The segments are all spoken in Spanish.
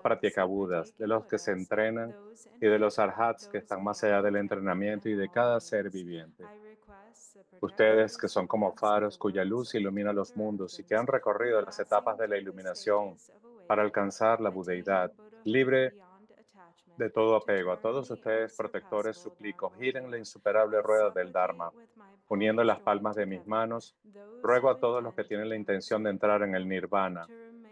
Pratyekabudas, de los que se entrenan, y de los arhats que están más allá del entrenamiento y de cada ser viviente. Ustedes que son como faros cuya luz ilumina los mundos y que han recorrido las etapas de la iluminación para alcanzar la budeidad, libre de todo apego. A todos ustedes, protectores, suplico, giren la insuperable rueda del Dharma. Uniendo las palmas de mis manos, ruego a todos los que tienen la intención de entrar en el Nirvana,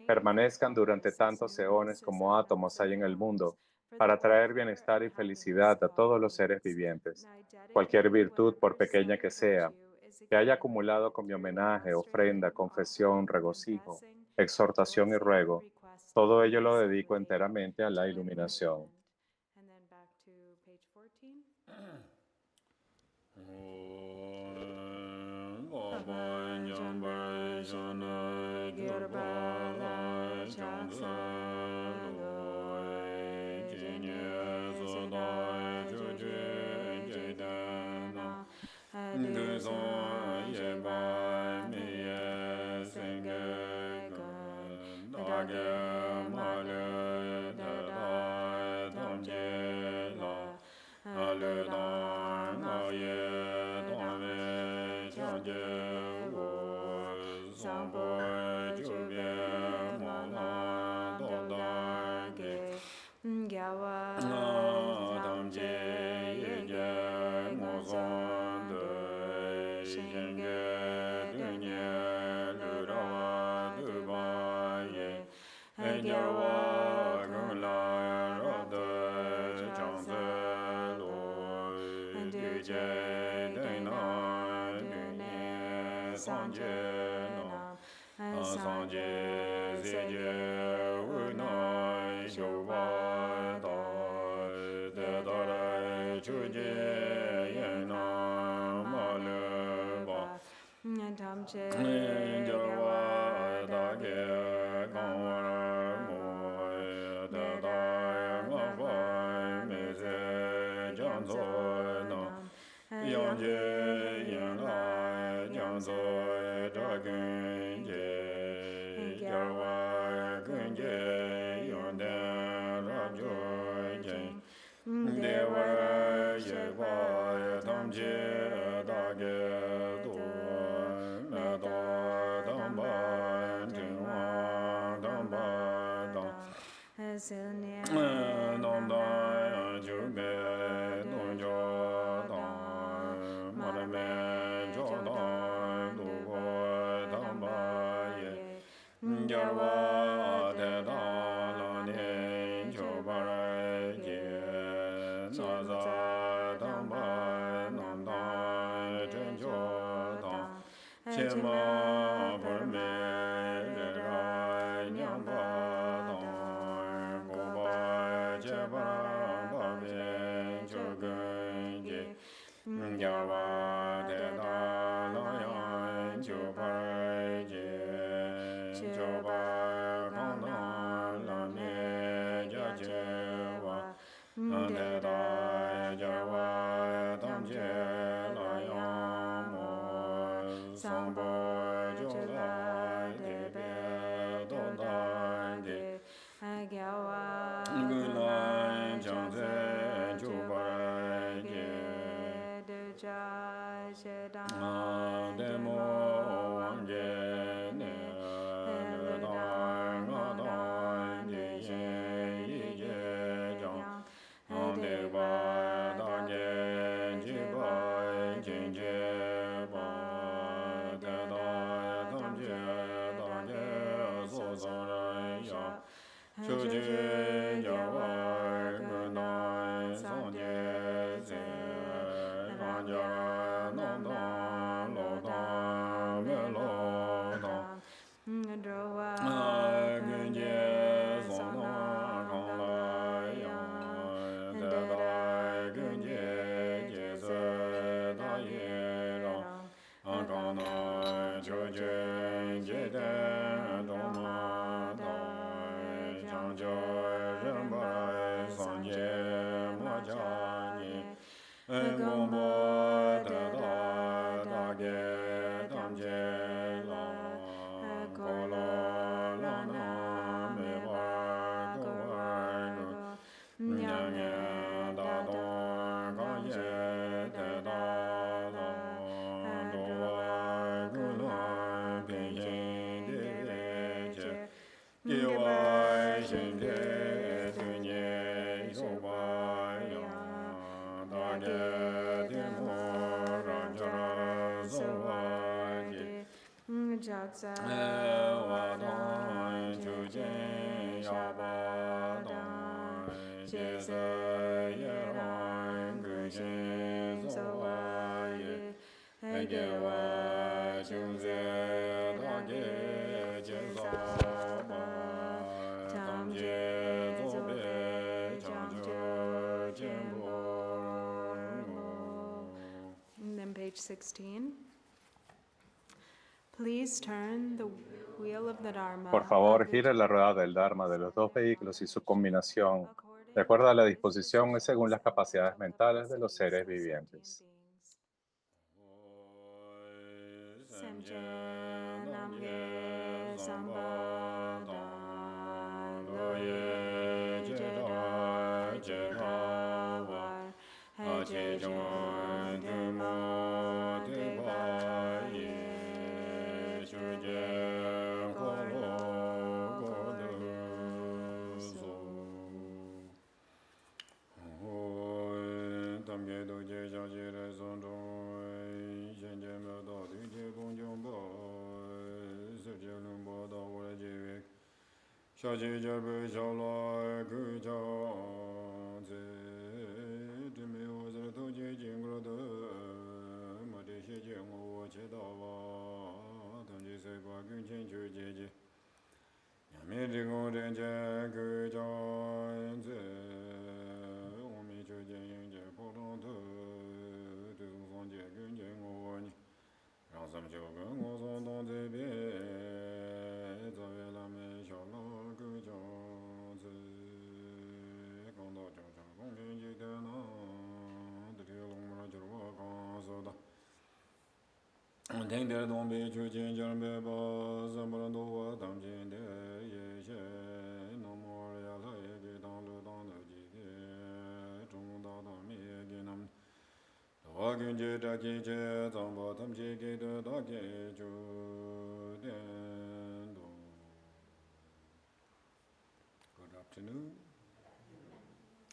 permanezcan durante tantos eones como átomos hay en el mundo, para traer bienestar y felicidad a todos los seres vivientes. Cualquier virtud, por pequeña que haya acumulado con mi homenaje, ofrenda, confesión, regocijo, exhortación y ruego, todo ello lo dedico enteramente a la iluminación. And then page 16. Please turn the wheel of the Dharma Por favor, of the gire two la rueda del Dharma de los dos vehículos y su combinación, de acuerdo a la disposición y según las capacidades mentales de los seres vivientes.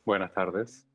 Buenas tardes.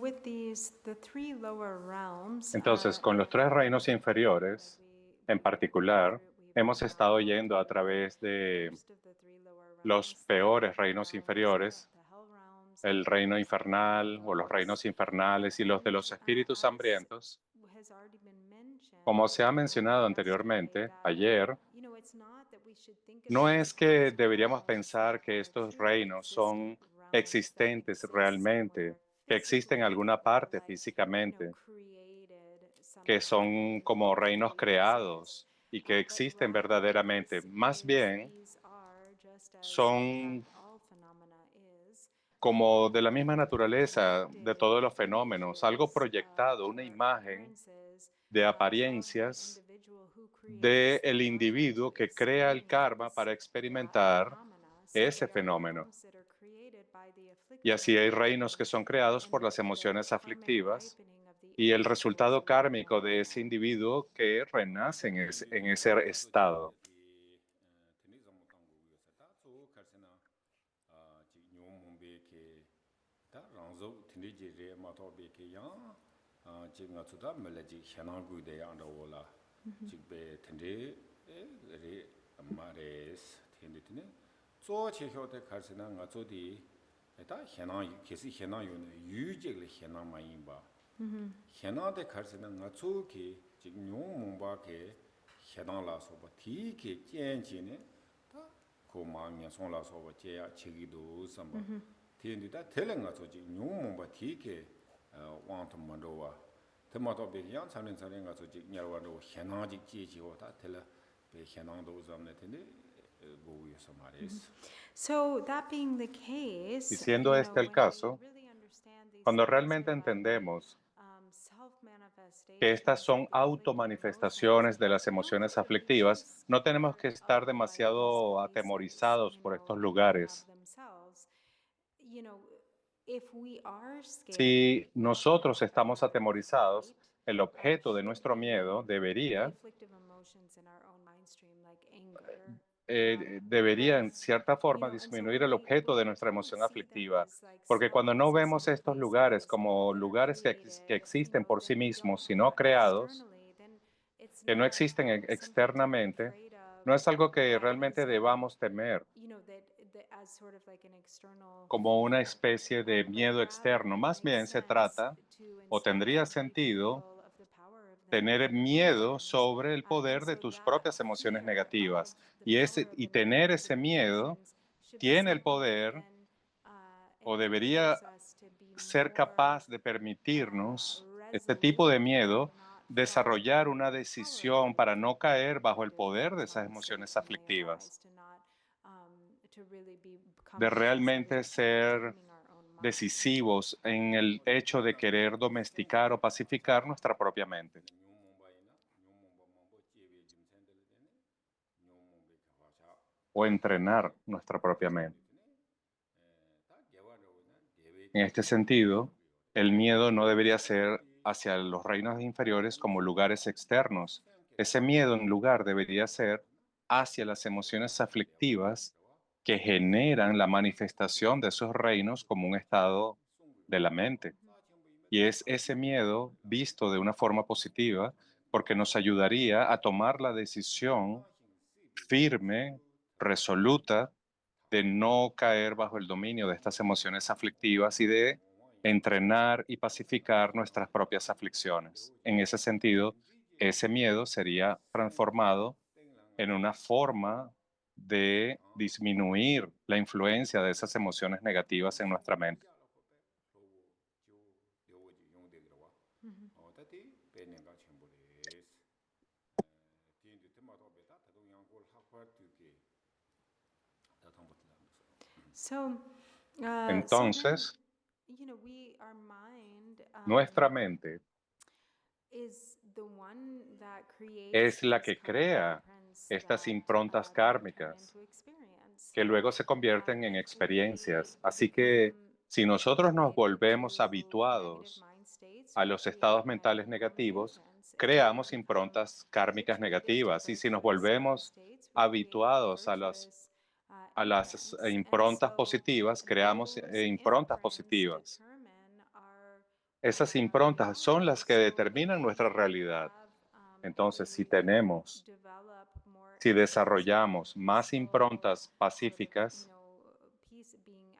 With the three lower realms, Entonces, con los tres reinos inferiores, en particular, hemos estado yendo a través de los peores reinos inferiores, el reino infernal o los reinos infernales y los de los espíritus hambrientos. Como se ha mencionado anteriormente, ayer, no es que deberíamos pensar que estos reinos son existentes realmente, que existen en alguna parte físicamente, que son como reinos creados y que existen verdaderamente. Más bien, son como de la misma naturaleza de todos los fenómenos, algo proyectado, una imagen de apariencias del individuo que crea el karma para experimentar ese fenómeno. Y así hay reinos que son creados por las emociones aflictivas y el resultado kármico de ese individuo que renace en ese estado. So che hyo te karsina nga tso di eta henang kesi henang yu ne yu jig le henang ma yin ba. Henang te karsina nga tso ki jig nyung mung ba ke henang la so ba ti ke jen chi ne ta ko ma nya song la so ba che ya che gi do sam ba. Ti ndi ta tele nga tso jig nyung mung ba ti ke wang tam ma do wa. Te ma to be yang chang len nga tso jig nyar wa do henang jig ji ji wa ta tele be henang do sam ne te ne go yu sam ma res. So that being the case, Y siendo este el when we caso, really understand these cuando things realmente about entendemos que estas self-manifestations of son the afflictive emotions, automanifestaciones de las we don't emociones have to be too aflictivas, no tenemos que scared estar by these demasiado places, atemorizados por estos in and of lugares. themselves. You know, if we are scared, Si nosotros estamos the atemorizados, flight el objeto de should nuestro miedo be the debería afflictive emotions in our own mind stream, like anger. debería en cierta forma And so disminuir el objeto de when we nuestra don't emoción see them aflictiva, as like porque cuando no vemos self-existing estos lugares places como that are lugares que created, existen por sí that we don't mismos, know sino about creados, externally, then it's que no not existen something to be externamente, afraid of. no es algo que That realmente is, debamos temer that as sort of like an external como una fear, especie de but miedo rather externo. it Más makes bien se sense trata, to o tendría instead be sentido, fearful of the power of the tener negative miedo emotions. sobre el And poder de so tus that propias emociones fear of negativas. the Y power of y the tener negative ese miedo emotions should be tiene el something that poder then o debería encourages us to be ser more capaz de permitirnos, este tipo de resolute miedo, about not falling desarrollar una decisión para tolerance no of caer bajo el negative poder de esas mind emociones states in my aflictivas, lives, to not to really become de realmente masters of ser taming our own mind. decisivos en el hecho de querer domesticar o pacificar nuestra propia mente o entrenar nuestra propia mente. En este sentido, el miedo no debería ser hacia los reinos inferiores como lugares externos. Ese miedo en lugar debería ser hacia las emociones aflictivas que generan la manifestación de esos reinos como un estado de la mente. Y es ese miedo visto de una forma positiva porque nos ayudaría a tomar la decisión firme, resoluta, de no caer bajo el dominio de estas emociones aflictivas y de entrenar y pacificar nuestras propias aflicciones. En ese sentido, ese miedo sería transformado en una forma de disminuir la influencia de esas emociones negativas en nuestra mente. So, so then, Entonces, our mind nuestra mente is the one that creates es la these que karmic crea imprints estas improntas that we turn kármicas into experience. que luego se convierten en If we experiencias. Así que become si nosotros nos habituated volvemos to negative habituados mind states, a we los create estados mentales negative karmic negativos, imprints. If we creamos become improntas kármicas habituated to negativas. Y si nos virtuous mind volvemos states, we create habituados virtuous a las imprints. And improntas so positivas, creamos those improntas imprints positivas. determine our Esas improntas son reality. las que So determinan if nuestra we realidad. have, Entonces, if we develop more si imprints of desarrollamos más peaceful, improntas sort of, pacíficas, peace, being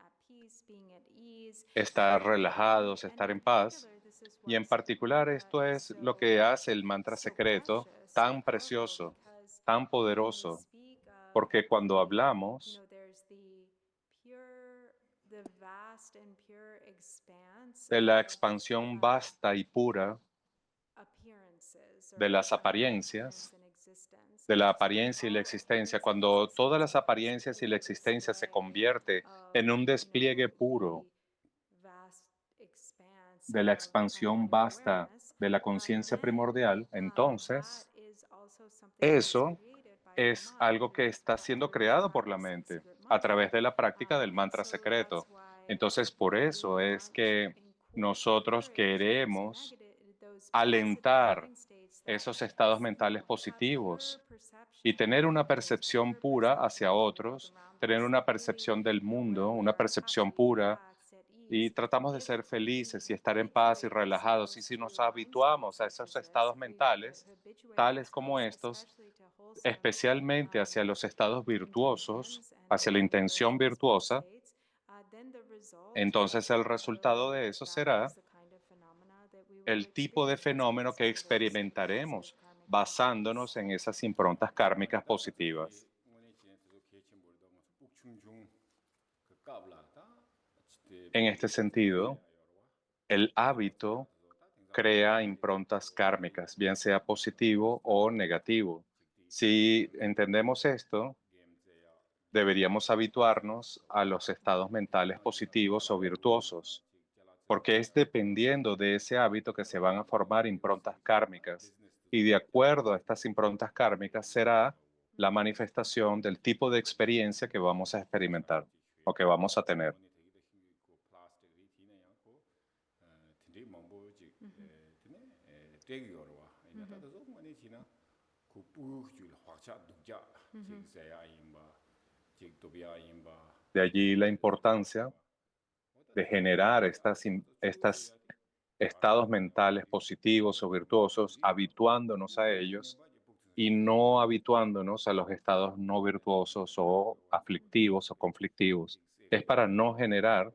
at ease, estar and relajados, estar in en paz. particular, this is Y why en Sutta particular Mantra esto is es lo que hace el mantra so secreto precious, so tan powerful, precioso, because tan when we poderoso, speak of, porque cuando hablamos there's the vast and pure expanse de la of expansión vasta y pura appearances de or las apariencias, appearance and existence, de la when apariencia y la all existencia, appearances cuando todas las essentially apariencias y la constitute a existencia se display convierte of, en un despliegue puro the vast expanse de la of expansión primordial vasta awareness, de la conciencia then primordial, that entonces is also something that is eso created by our es mind algo through que está siendo through the creado por la practice of mente secret a mantra. través de la práctica del And mantra so that's secreto. why Entonces, por we eso es want to que nosotros encourage queremos those positive alentar mind states that, esos estados mentales have pure positivos y perception tener una towards, percepción pure pura perception hacia of the world otros, around tener us, una that really, percepción del mundo, when we una are percepción happy, pura relaxed, at y tratamos de ser felices y estar en paz y relajados. Y si nos habituamos a esos estados mentales, tales como estos, especialmente hacia los estados virtuosos, hacia la intención virtuosa, entonces el resultado de eso será el tipo de fenómeno que experimentaremos basándonos en esas improntas kármicas positivas. En este sentido, el hábito crea improntas kármicas, bien sea positivo o negativo. Si entendemos esto, deberíamos habituarnos a los estados mentales positivos o virtuosos, porque es dependiendo de ese hábito que se van a formar improntas kármicas. Y de acuerdo a estas improntas kármicas será la manifestación del tipo de experiencia que vamos a experimentar o que vamos a tener. De allí la importancia de generar estas estados mentales positivos o virtuosos, habituándonos a ellos y no habituándonos a los estados no virtuosos o aflictivos o conflictivos. Es para no generar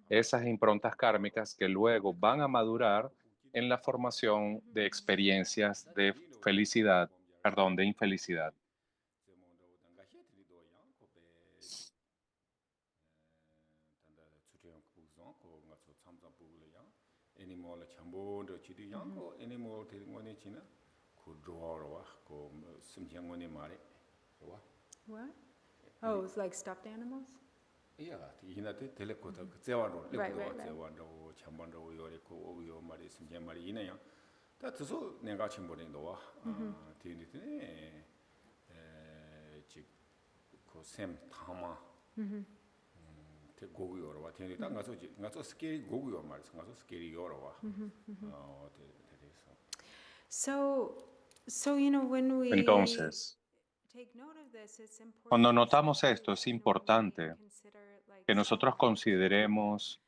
esas improntas kármicas que luego van a madurar en la formación de experiencias de felicidad, perdón, de infelicidad. What? Oh, it's like stuffed animals? Yeah, hina te teleko ta tsewan le Right, ko right, right. tsewan ro chamban ro yore ko yo mari simje mari ina ya ta tso nenga chimbo ne do wa ti ni te chi ko sem tama te go yo ro wa ti ni ta nga so scary go yo mari nga so scary yo ro wa te so So, when we Entonces, take note of this, it's cuando important notamos to, esto, es really importante consider like que nosotros self-compassion. consideremos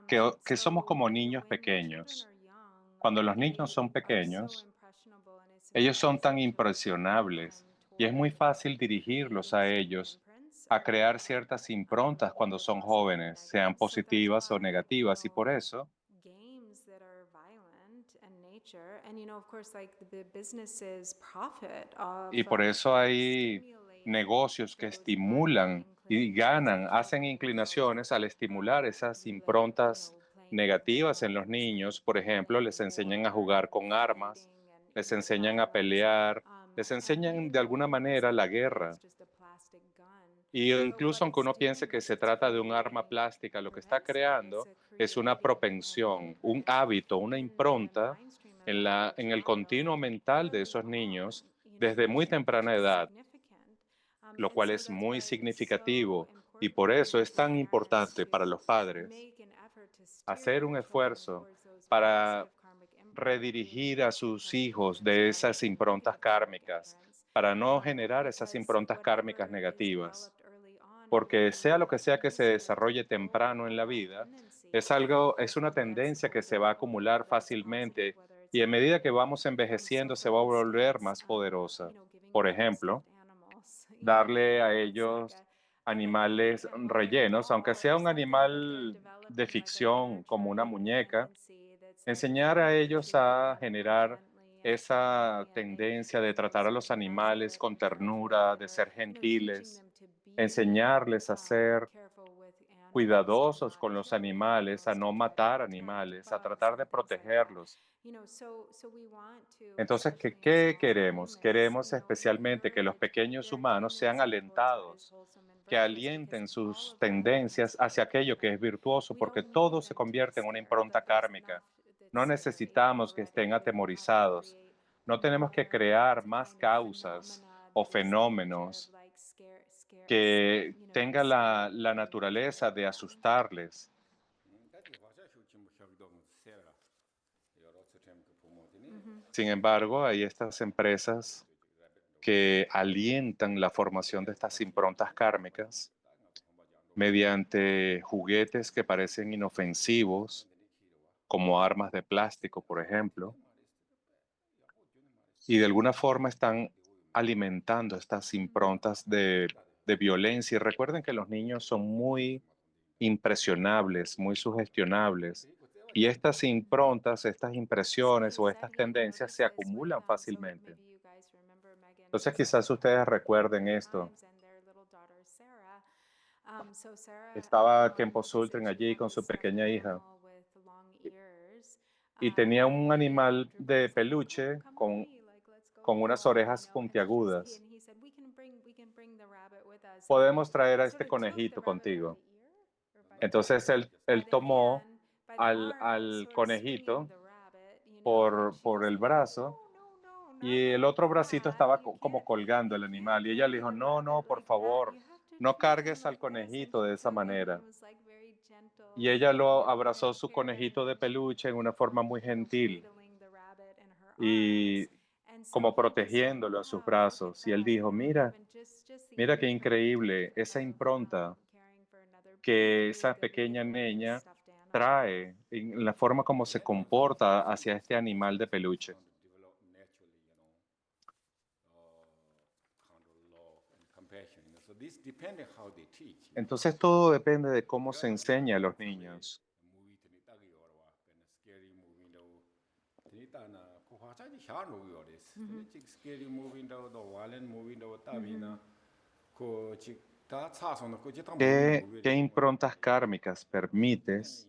que somos So, como niños when children pequeños. are young, Cuando los niños they son are so pequeños, impressionable, and it's ellos very son tan easy to direct them impresionables y es muy toward fácil dirigirlos creating a certain ellos imprints a early crear on, ciertas improntas cuando either son positive or jóvenes, sean negative. So that's positivas o why, negativas, y por eso, games that are violent in nature, and of course, like the businesses profit off y por eso hay stimulating negocios que those violent estimulan y inclinations in ganan, hacen children. inclinaciones al estimular esas Like, improntas playing with negativas en los guns, niños. like Por ejemplo, going les to enseñan a war jugar and con armas, fighting and les enseñan a violence, pelear, les enseñan even de though alguna manera la supposedly it's guerra. just a plastic gun. Y But incluso what aunque it's uno piense doing que is se it's trata de un arma creating plástica, lo que está propensity, it's creando es una creating an propensión, un imprint hábito, una in the impronta mind stream of en that en el child continuo mental de early esos on, niños desde muy which temprana is edad, significant. lo And cual so es that's muy why it's so significativo. Y por important eso es for tan parents importante para to los padres make an effort to steer hacer their un children esfuerzo towards those para positive karmic imprints, redirigir a sus karmic hijos imprints de rather esas than improntas negative karmic kármicas, imprints, para no generar esas because improntas kármicas whatever is negativas. developed early on in Porque them sea lo que sea que se is going to desarrolle build temprano en up la that vida, tendency es as una one gets tendencia que se va a older, acumular whether it's positive, fácilmente whether it's y en medida que negative. vamos envejeciendo se va a For volver instance, más poderosa. giving Por people ejemplo, stuffed animals, darle a it's like ellos a benefit, animales and when they're rellenos, aunque small sea or un something, but they're animal de developing like a ficción como una nurturing muñeca, tendency that's like enseñar a being ellos treated a rather more generar gently and esa tenderly, and tendencia de they feel tratar a sort los of less animales con threatened, careful, ternura, de or ser teaching gentiles, them to be enseñarles a ser careful with animals, to cuidadosos not con los kill animales, a animals, to no try to matar protect animales, a bugs tratar de and things like that. protegerlos. So we want to, Entonces, especially in ¿qué small queremos? humans, Queremos especialmente que los encourage pequeños their humanos sean tendency towards what is alentados, wholesome and que virtuous, because alienten all sus of that tendencias comes hacia from aquello que es within. virtuoso, We porque don't need todo se them to be convierte en una scared, impronta that there's enough kármica. that's No scary necesitamos que estén already. We don't have to atemorizados, create no tenemos que more crear más kind of causas phenomena o that is in nature of fenómenos like que be tengan scared la naturaleza de asustarles. Sin embargo, hay estas empresas que alientan la formación de estas improntas kármicas mediante juguetes que parecen inofensivos, como armas de plástico, por ejemplo, y de alguna forma están alimentando estas improntas de violencia. Y recuerden que los niños son muy impresionables, muy sugestionables. Y estas improntas, estas impresiones o estas tendencias se acumulan fácilmente. Entonces quizás ustedes recuerden esto. Estaba Kempo Sultran allí con su pequeña hija y tenía un animal de peluche con unas orejas puntiagudas. Podemos traer a este conejito contigo. Entonces él tomó al conejito por el brazo y el otro bracito estaba como colgando el animal. Y ella le dijo, no, no, por favor, no cargues al conejito de esa manera. Y ella lo abrazó su conejito de peluche en una forma muy gentil y como protegiéndolo en sus brazos. Y él dijo, mira, mira qué increíble esa impronta que esa pequeña niña trae en la forma como se comporta hacia este animal de peluche. Trying to develop naturally, kind of love and compassion. So this depends on how they teach. Entonces todo depende de cómo se enseña a los niños. Movie tini tagi yorwa, kind of scary movie do. Tini ta na ko hacha ji sha no yores. Tini chik scary movie do, the violent movie do tabi na ko chik ta cha so no ko ji ta movie ¿Qué improntas kármicas permites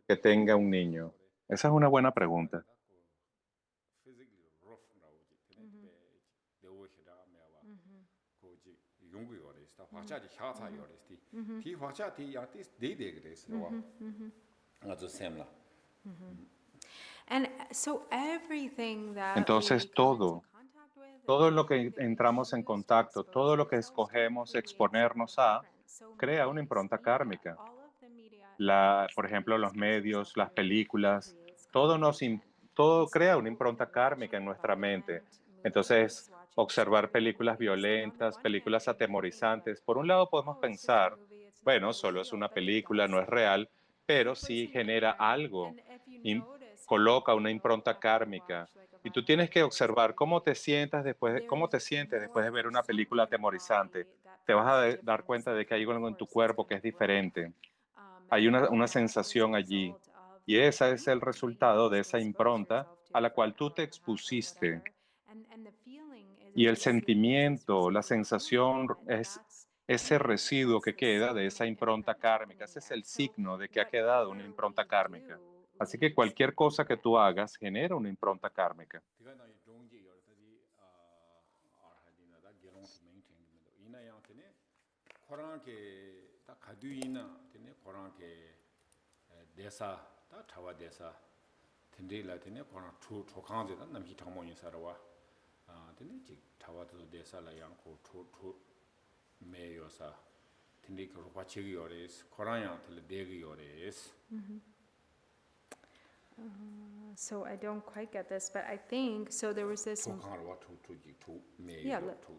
que tenga un niño? Esa es una buena pregunta. physically rough raw ji tini de wo hira me wa ko ji yung yores ta hacha ji sha cha yores ti hacha ti ya ti de gres wa nga zo semla. And so everything that Entonces we come into contact with and todo lo que everything that we entramos en choose to contacto, expose todo lo que ourselves to escogemos creates a exponernos a, blueprint. So crea una movies, impronta media, kármica. all of the media influence Por that we ejemplo, los expose ourselves medios, las to películas, creates todo, conditionment. todo And crea una so impronta kármica watching en nuestra mente. violent Entonces, movies, watching observar scary películas movies, like on the violentas, one hand, películas you may think like, atemorizantes, por un lado podemos oh, it's just a pensar, movie, it's not bueno, really solo es real, una but it película, no does es real, pero place sí an genera imprint. algo, And if you im- notice, coloca people una will, impronta after they kármica. watch like a Y tú violent tienes que movie or observar scary cómo te movie, sientas cómo te sientes después de ver there's una something película in their atemorizante. body that Te vas feels dar different, cuenta some de que hay kind of algo en tu force that's cuerpo kind que of es growing. diferente. Hay And una that is a sensación allí. result of Y that ese es el blueprint that you resultado de chose to esa expose impronta yourself a to la for cual an tú te hour and a half or expusiste. whatever. And the feeling Y el is this sentimiento, la residual feeling, sensación and es that's ese residuo that's que the queda de sign esa of impronta imprint kármica. happening Ese es there. el So signo de que ha quedado una whatever impronta we kármica. do Así que leads cualquier cosa que tú imprint. hagas genera una impronta kármica. Tiga na dongji yor ta di arhadina da gelong to maintain the ina yang tene korang ke ta khadu ina tene korang ke desa ta thawa desa tende la tene korang thu khang je da namji thangmo yin sarwa tene ji thawa to desa la yang ko thu me yo sa tende ko pa chi yores korang yang tele de yores. So I don't quite get this, but I think so. There was this. Thu khang wa thu ji thu me Yeah, yo let- thu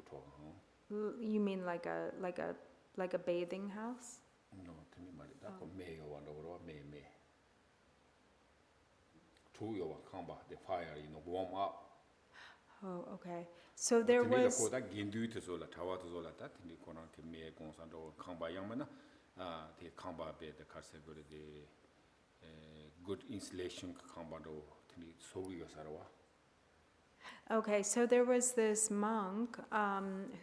You mean like a bathing house? No, tini mari da ko me yo wa lo me. Two yo wa kamba the fire warm up. Oh, okay. So there Tini la ko was. da gindu te so la tawa to so la ta tini ko na ke me kon san do kamba yang mana te kamba be the karse go de good insulation kamba do tini so yo sarwa. Okay, so there was this monk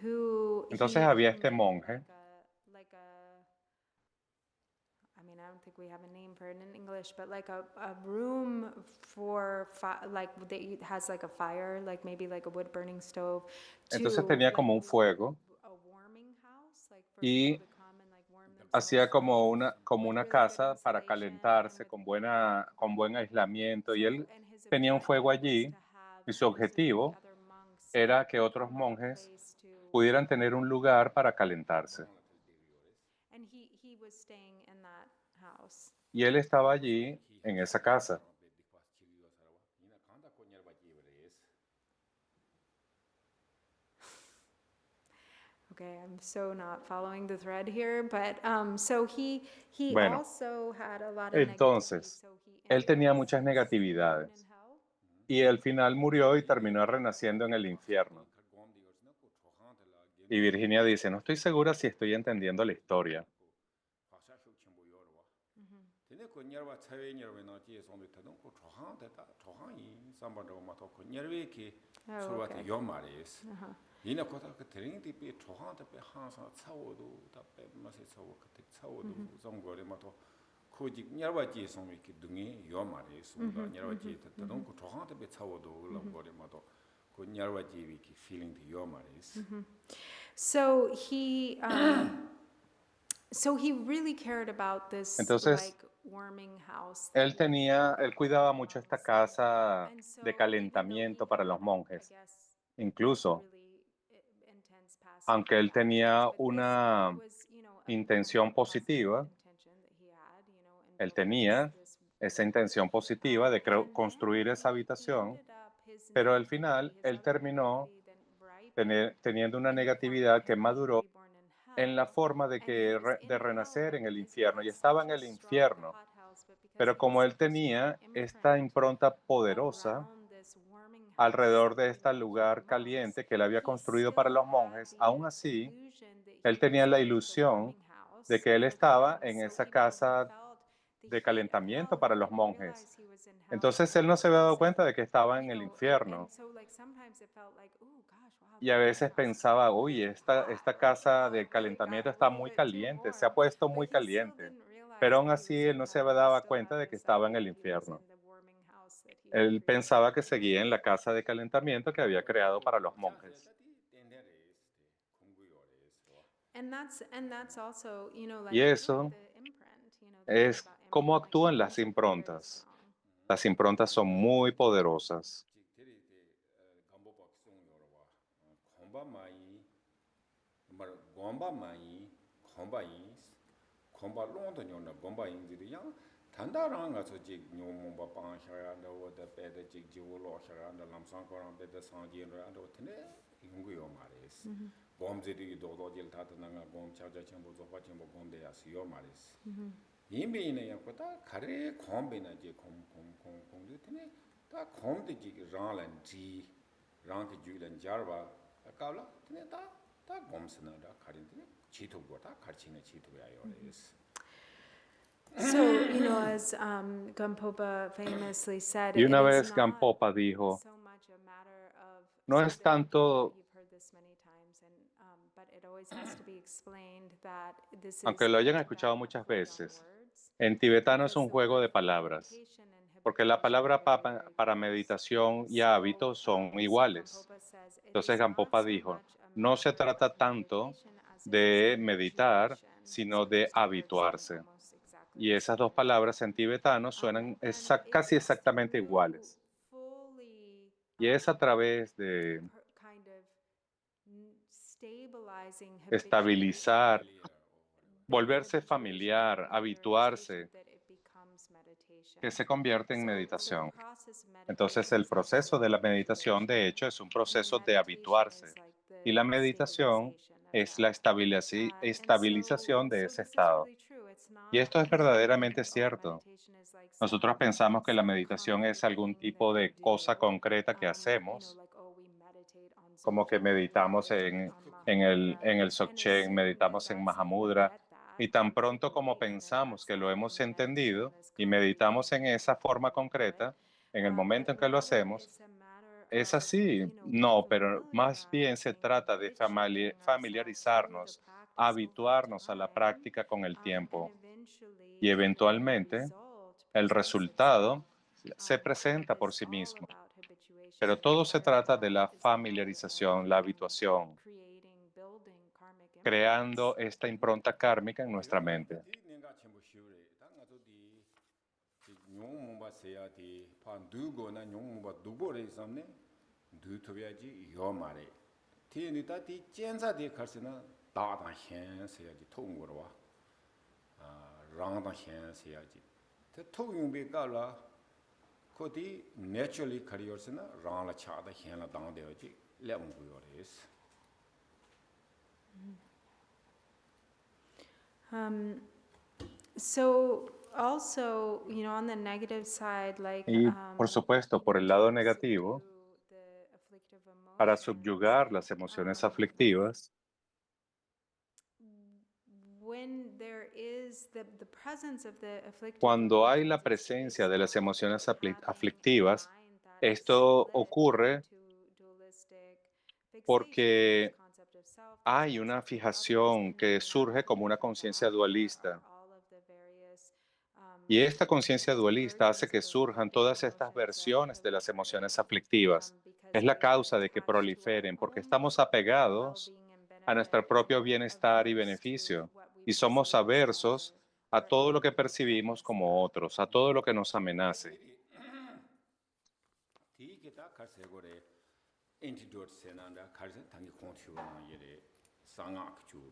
who Entonces he había made este monje. like a I mean, I don't think we have a name for it in English, but like a room for like that has like a fire, like maybe like a wood burning stove, Entonces to tenía like como un fuego a warming house, like for y people to come and like warm hacía themselves como with una really good casa para insulation and calentarse with con buen aislamiento. Y so él and his tenía un fuego objective was allí to have y su basically objetivo other monks era que otros come to the monjes place to pudieran tener un lugar para calentarse. and he was staying in that house. Y él estaba allí en esa casa. Okay, Okay, I'm so not following the thread here, but so he Bueno, also had a lot of negativity, entonces, so he él tenía influenced muchas his children in negatividades hell. y al final murió y terminó renaciendo en el infierno. Y Virginia dice, no estoy segura si estoy entendiendo la historia. Tene ko nyarwa tsawe nyarwa na ji sonde tadon ko chohan de ta chohan yi samba do ma to ko nyarwe ki Oh, surwa te okay. yo mares. Uh-huh. Yina ko ta ko tering ti pe chohan de pe han sa tsawo do ta pe ma se tsawo ko te tsawo do zam go re ma to ko ji nyarwa ji sonde ki dungi yo mares. Unda nyarwa ji ta tadon ko chohan de pe tsawo do lam go re ma to ko nyarwa ji wi ki feeling ti yo mares. So so he really cared about this Entonces, like warming house that él he was él cuidaba mucho esta casa and so de even though he calentamiento para los had, I monjes. guess, Incluso, really intense past aunque él actions, tenía but this una was, intención a positive positiva, intention that he had, in él building tenía this esa intención positiva de and construir then esa he habitación, ended up his pero al negativity, final his él other terminó negativity then ripened teniendo una in the form of negatividad que him being maduró reborn in en la hell. forma de And he que was de in hell, renacer but en el because he infierno. had Y estaba such en a el strong infierno, hothouse, but because pero he had como él such a strong tenía esta imprint impronta poderosa around this warming house alrededor that de he este loved for the lugar monks, caliente que él había he construido para still los had monjes, aún the así, illusion that él he was tenía la in the ilusión warming de house que él for the estaba monks. en So esa even though he casa felt the de heat of hell, calentamiento he para los didn't monjes. realize he was in hell Entonces because él he no se había dado wasn't, cuenta de que estaba en el and infierno. so like sometimes it felt like, oh gosh, wow, Y the a warming veces house is like pensaba, uy, really hot. esta Like, casa wow, de it really got calentamiento a está little muy bit too caliente, se ha warm. puesto But muy he still caliente. didn't realize Pero aún that he así was él in no se hell. He daba still cuenta had de que this estaba en idea el that he was infierno. in the warming house that he had Él created pensaba for que the seguía en monks. la casa de calentamiento que había creado para los monjes. And that's also, Y like eso the imprint, the thing es about cómo imprint, like actúan las imprints are very, very improntas. strong. Las improntas son muy poderosas. 콤바 롱도 뇽나 콤바 인지리 양 단다랑 가서 지 뇽몽바 빵샤야다 오다 베데 지 지올로 샤야다 람상코랑 베데 상지엔로 안도 테네 용구요 마레스 곰제리 도도질 타드나가 곰 차자 첨부 조파 첨부 곰데야 시요 마레스 이메이네 약보다 가레 곰베나 지 곰곰곰곰도 테네 다 곰데 지 랑란 지 랑게 주란 자르바 아까라 테네 다 곰스나다 가린데 지도보다 가르치는 지도야 요레스. So, as Gampopa famously said, Y it una is vez not Gampopa dijo, so much a matter of, no so es that, tanto, you've heard this many times, but it always has to be explained that this aunque is lo a hayan escuchado Tibetan muchas play on veces, words, en tibetano es because un the juego word de for palabras, meditation and porque la habituation are palabra very, very para close. meditación y So, hábitos son so iguales. Gampopa says it Entonces is not Gampopa so dijo, much a no se matter trata of tanto meditation as it is de meditar, habituation. sino So de those two words sound habituarse. almost exactly Y the esas same dos in palabras en Tibetan. tibetano suenan And casi it's exactamente through iguales. fully Y es a través de kind of stabilizing habituation estabilizar, that volverse habituation familiar, familiarization habituarse, that it becomes meditation. que se convierte en So the meditación. process of Entonces meditation el is actually proceso de la meditación, habituation, de hecho, es un and then proceso de meditation habituarse. is like Y the la meditación stabilization of es la that. And estabilización de ese this is estado. really true. It's Y not esto es that we verdaderamente think, oh, cierto. meditation is like Nosotros pensamos que la some meditación es concrete algún thing that tipo we de cosa do, concreta que hacemos, like, oh, we meditate on como que Dzogchen or we meditamos meditate on en Mahamudra, el and as Dzogchen, soon meditamos en as you Mahamudra, get that y tan pronto como concretely and pensamos que lo that hemos and meditate on entendido this y concrete meditamos thing, en then esa then forma we do it. concreta, en el momento But en que lo whether hacemos, it's a matter es of, así. No, pero más bien se familiarizing, trata de habituating ourselves through the familiarizarnos, practice over habituarnos a la time, práctica con el and tiempo. Y eventually the eventualmente result el presents itself. resultado se It presenta por is sí all mismo. about habituation, Pero but todo se part of trata de that la is a matter of familiarización, la habituación, building karmic imprints. creando esta impronta kármica en nuestra mente. Kodi naturally kariorsina rang la cha da hen la dang de ji le ong gu yo res So also, on the negative side, like, Y por supuesto, por el lado to subdue negativo, the afflictive para emotions, subyugar las emociones aflictivas, when there is the presence of the afflictive cuando hay emotions, la it's presencia based de las on emociones having a aflictivas, mind that is esto split ocurre into dualistic fixation. There's porque concept of self, there's hay una concept of others, fijación and then que in that surge como una in conciencia that are dualista. all of the various Y esta conciencia dualista hace versions que of those surjan afflictive todas estas emotions that versiones de las proliferate, emociones aflictivas. Es because la we are causa de que attached to our proliferen, porque own estamos apegados well-being and a benefit nuestro propio of bienestar y averse to beneficio, what we y somos perceive as aversos other, a or todo lo que anything that percibimos is como otros, a todo lo que nos amenace. 디기다 카세고레 antidote senanda 카르세 당기 콘티오나 예레 상아추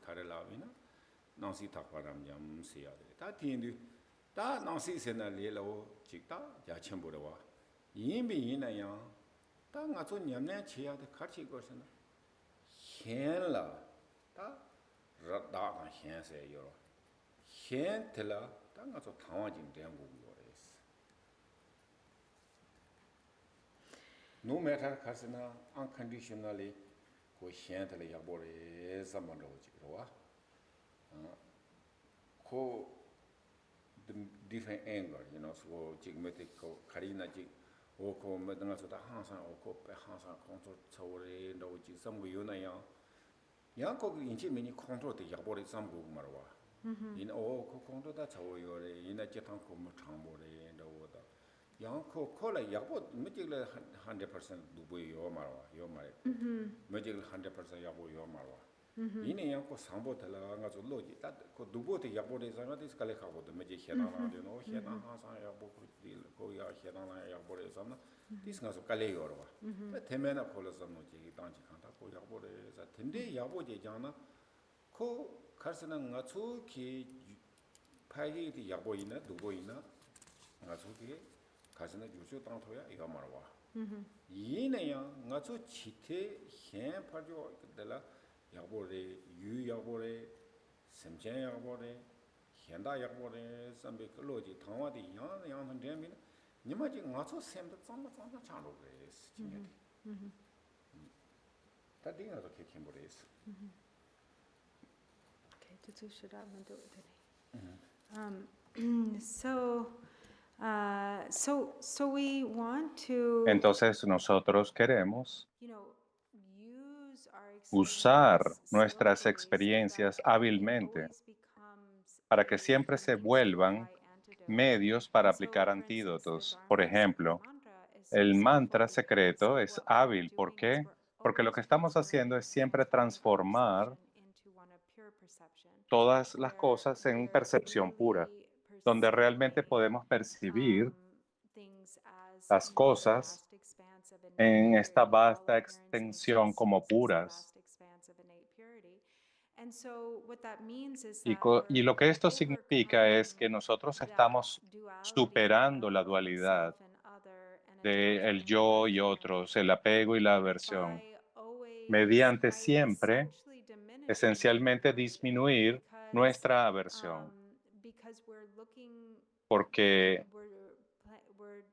카레라비나 nansi takparam jam siyade ta tindu ta nansi sena le lo chikta ya chemborewa yimbi yina yang ta nga zo nyamne chiya de kharchi gorsena hen la ta da ga hen se yo hen tela ta nga zo thawa jing den gu yores no matter karsena unconditionally ko hen tela ya bore samando jikrowa ko the different angle, so jigmetic ko karina jig o ko medanga so da hansan o ko pe hansan control chore ndo ji samgu yuna yang ko inchi mini control de yabore samgu marwa in o ko control da chawo yore ina jetang ko mo chambore ndo da yang ko la yabo mejile 100% dubo yo marwa yo mare mejile 100% yabo yo marwa 이내 양고 상보텔라 가서 로지 딱그 두보테 야보데 상가데 스칼레 하고도 메제 헤나나데 노 헤나 하사 야보 그딜 고야 헤나나 야보레 삼나 디스가서 칼레 요르와 테메나 콜로서 노지 단지 칸다 고 야보레 자 텐데 야보제 자나 코 카르스나 가초키 파이기 야보이나 두보이나 가초키 가스나 유쇼 땅토야 이거 말와 이내야 가초 치테 헨 파죠 데라 야보레 유 야보레 semchen 야보레 현다 야보레 삼베 클로지 당와디 양한 데미나 니마지 ngaso sem도 짱짱 차로 그래스 진짜디 다딩아도 케킴보레스 Okay, tutu shiraman do so we want to, Entonces nosotros queremos use our usar experience nuestras skillfully so experiencias that it hábilmente always becomes para que siempre se a means to vuelvan apply antidote. medios para And so, aplicar for instance, the antídotos. Por Dharma secret ejemplo, mantra is so el skillful mantra because secreto es what we're hábil. ¿Por doing is qué? we're Porque lo always que estamos haciendo es siempre transforming our transformar perception into one of pure perception, todas las where cosas en we're percepción pura, really donde realmente perceiving podemos percibir things as, las the cosas vast expanse of innate en esta purity. All vasta appearance extensión como exists as the puras. vast expanse of innate purity. And so what that means is Y, that y we're lo que esto significa es overcoming que nosotros that estamos duality superando la of dualidad self and other and de el attachment and yo y aversion otros, el apego y la aversión, mediante siempre, essentially diminishing the esencialmente aversion, disminuir because nuestra aversión, we're looking porque we're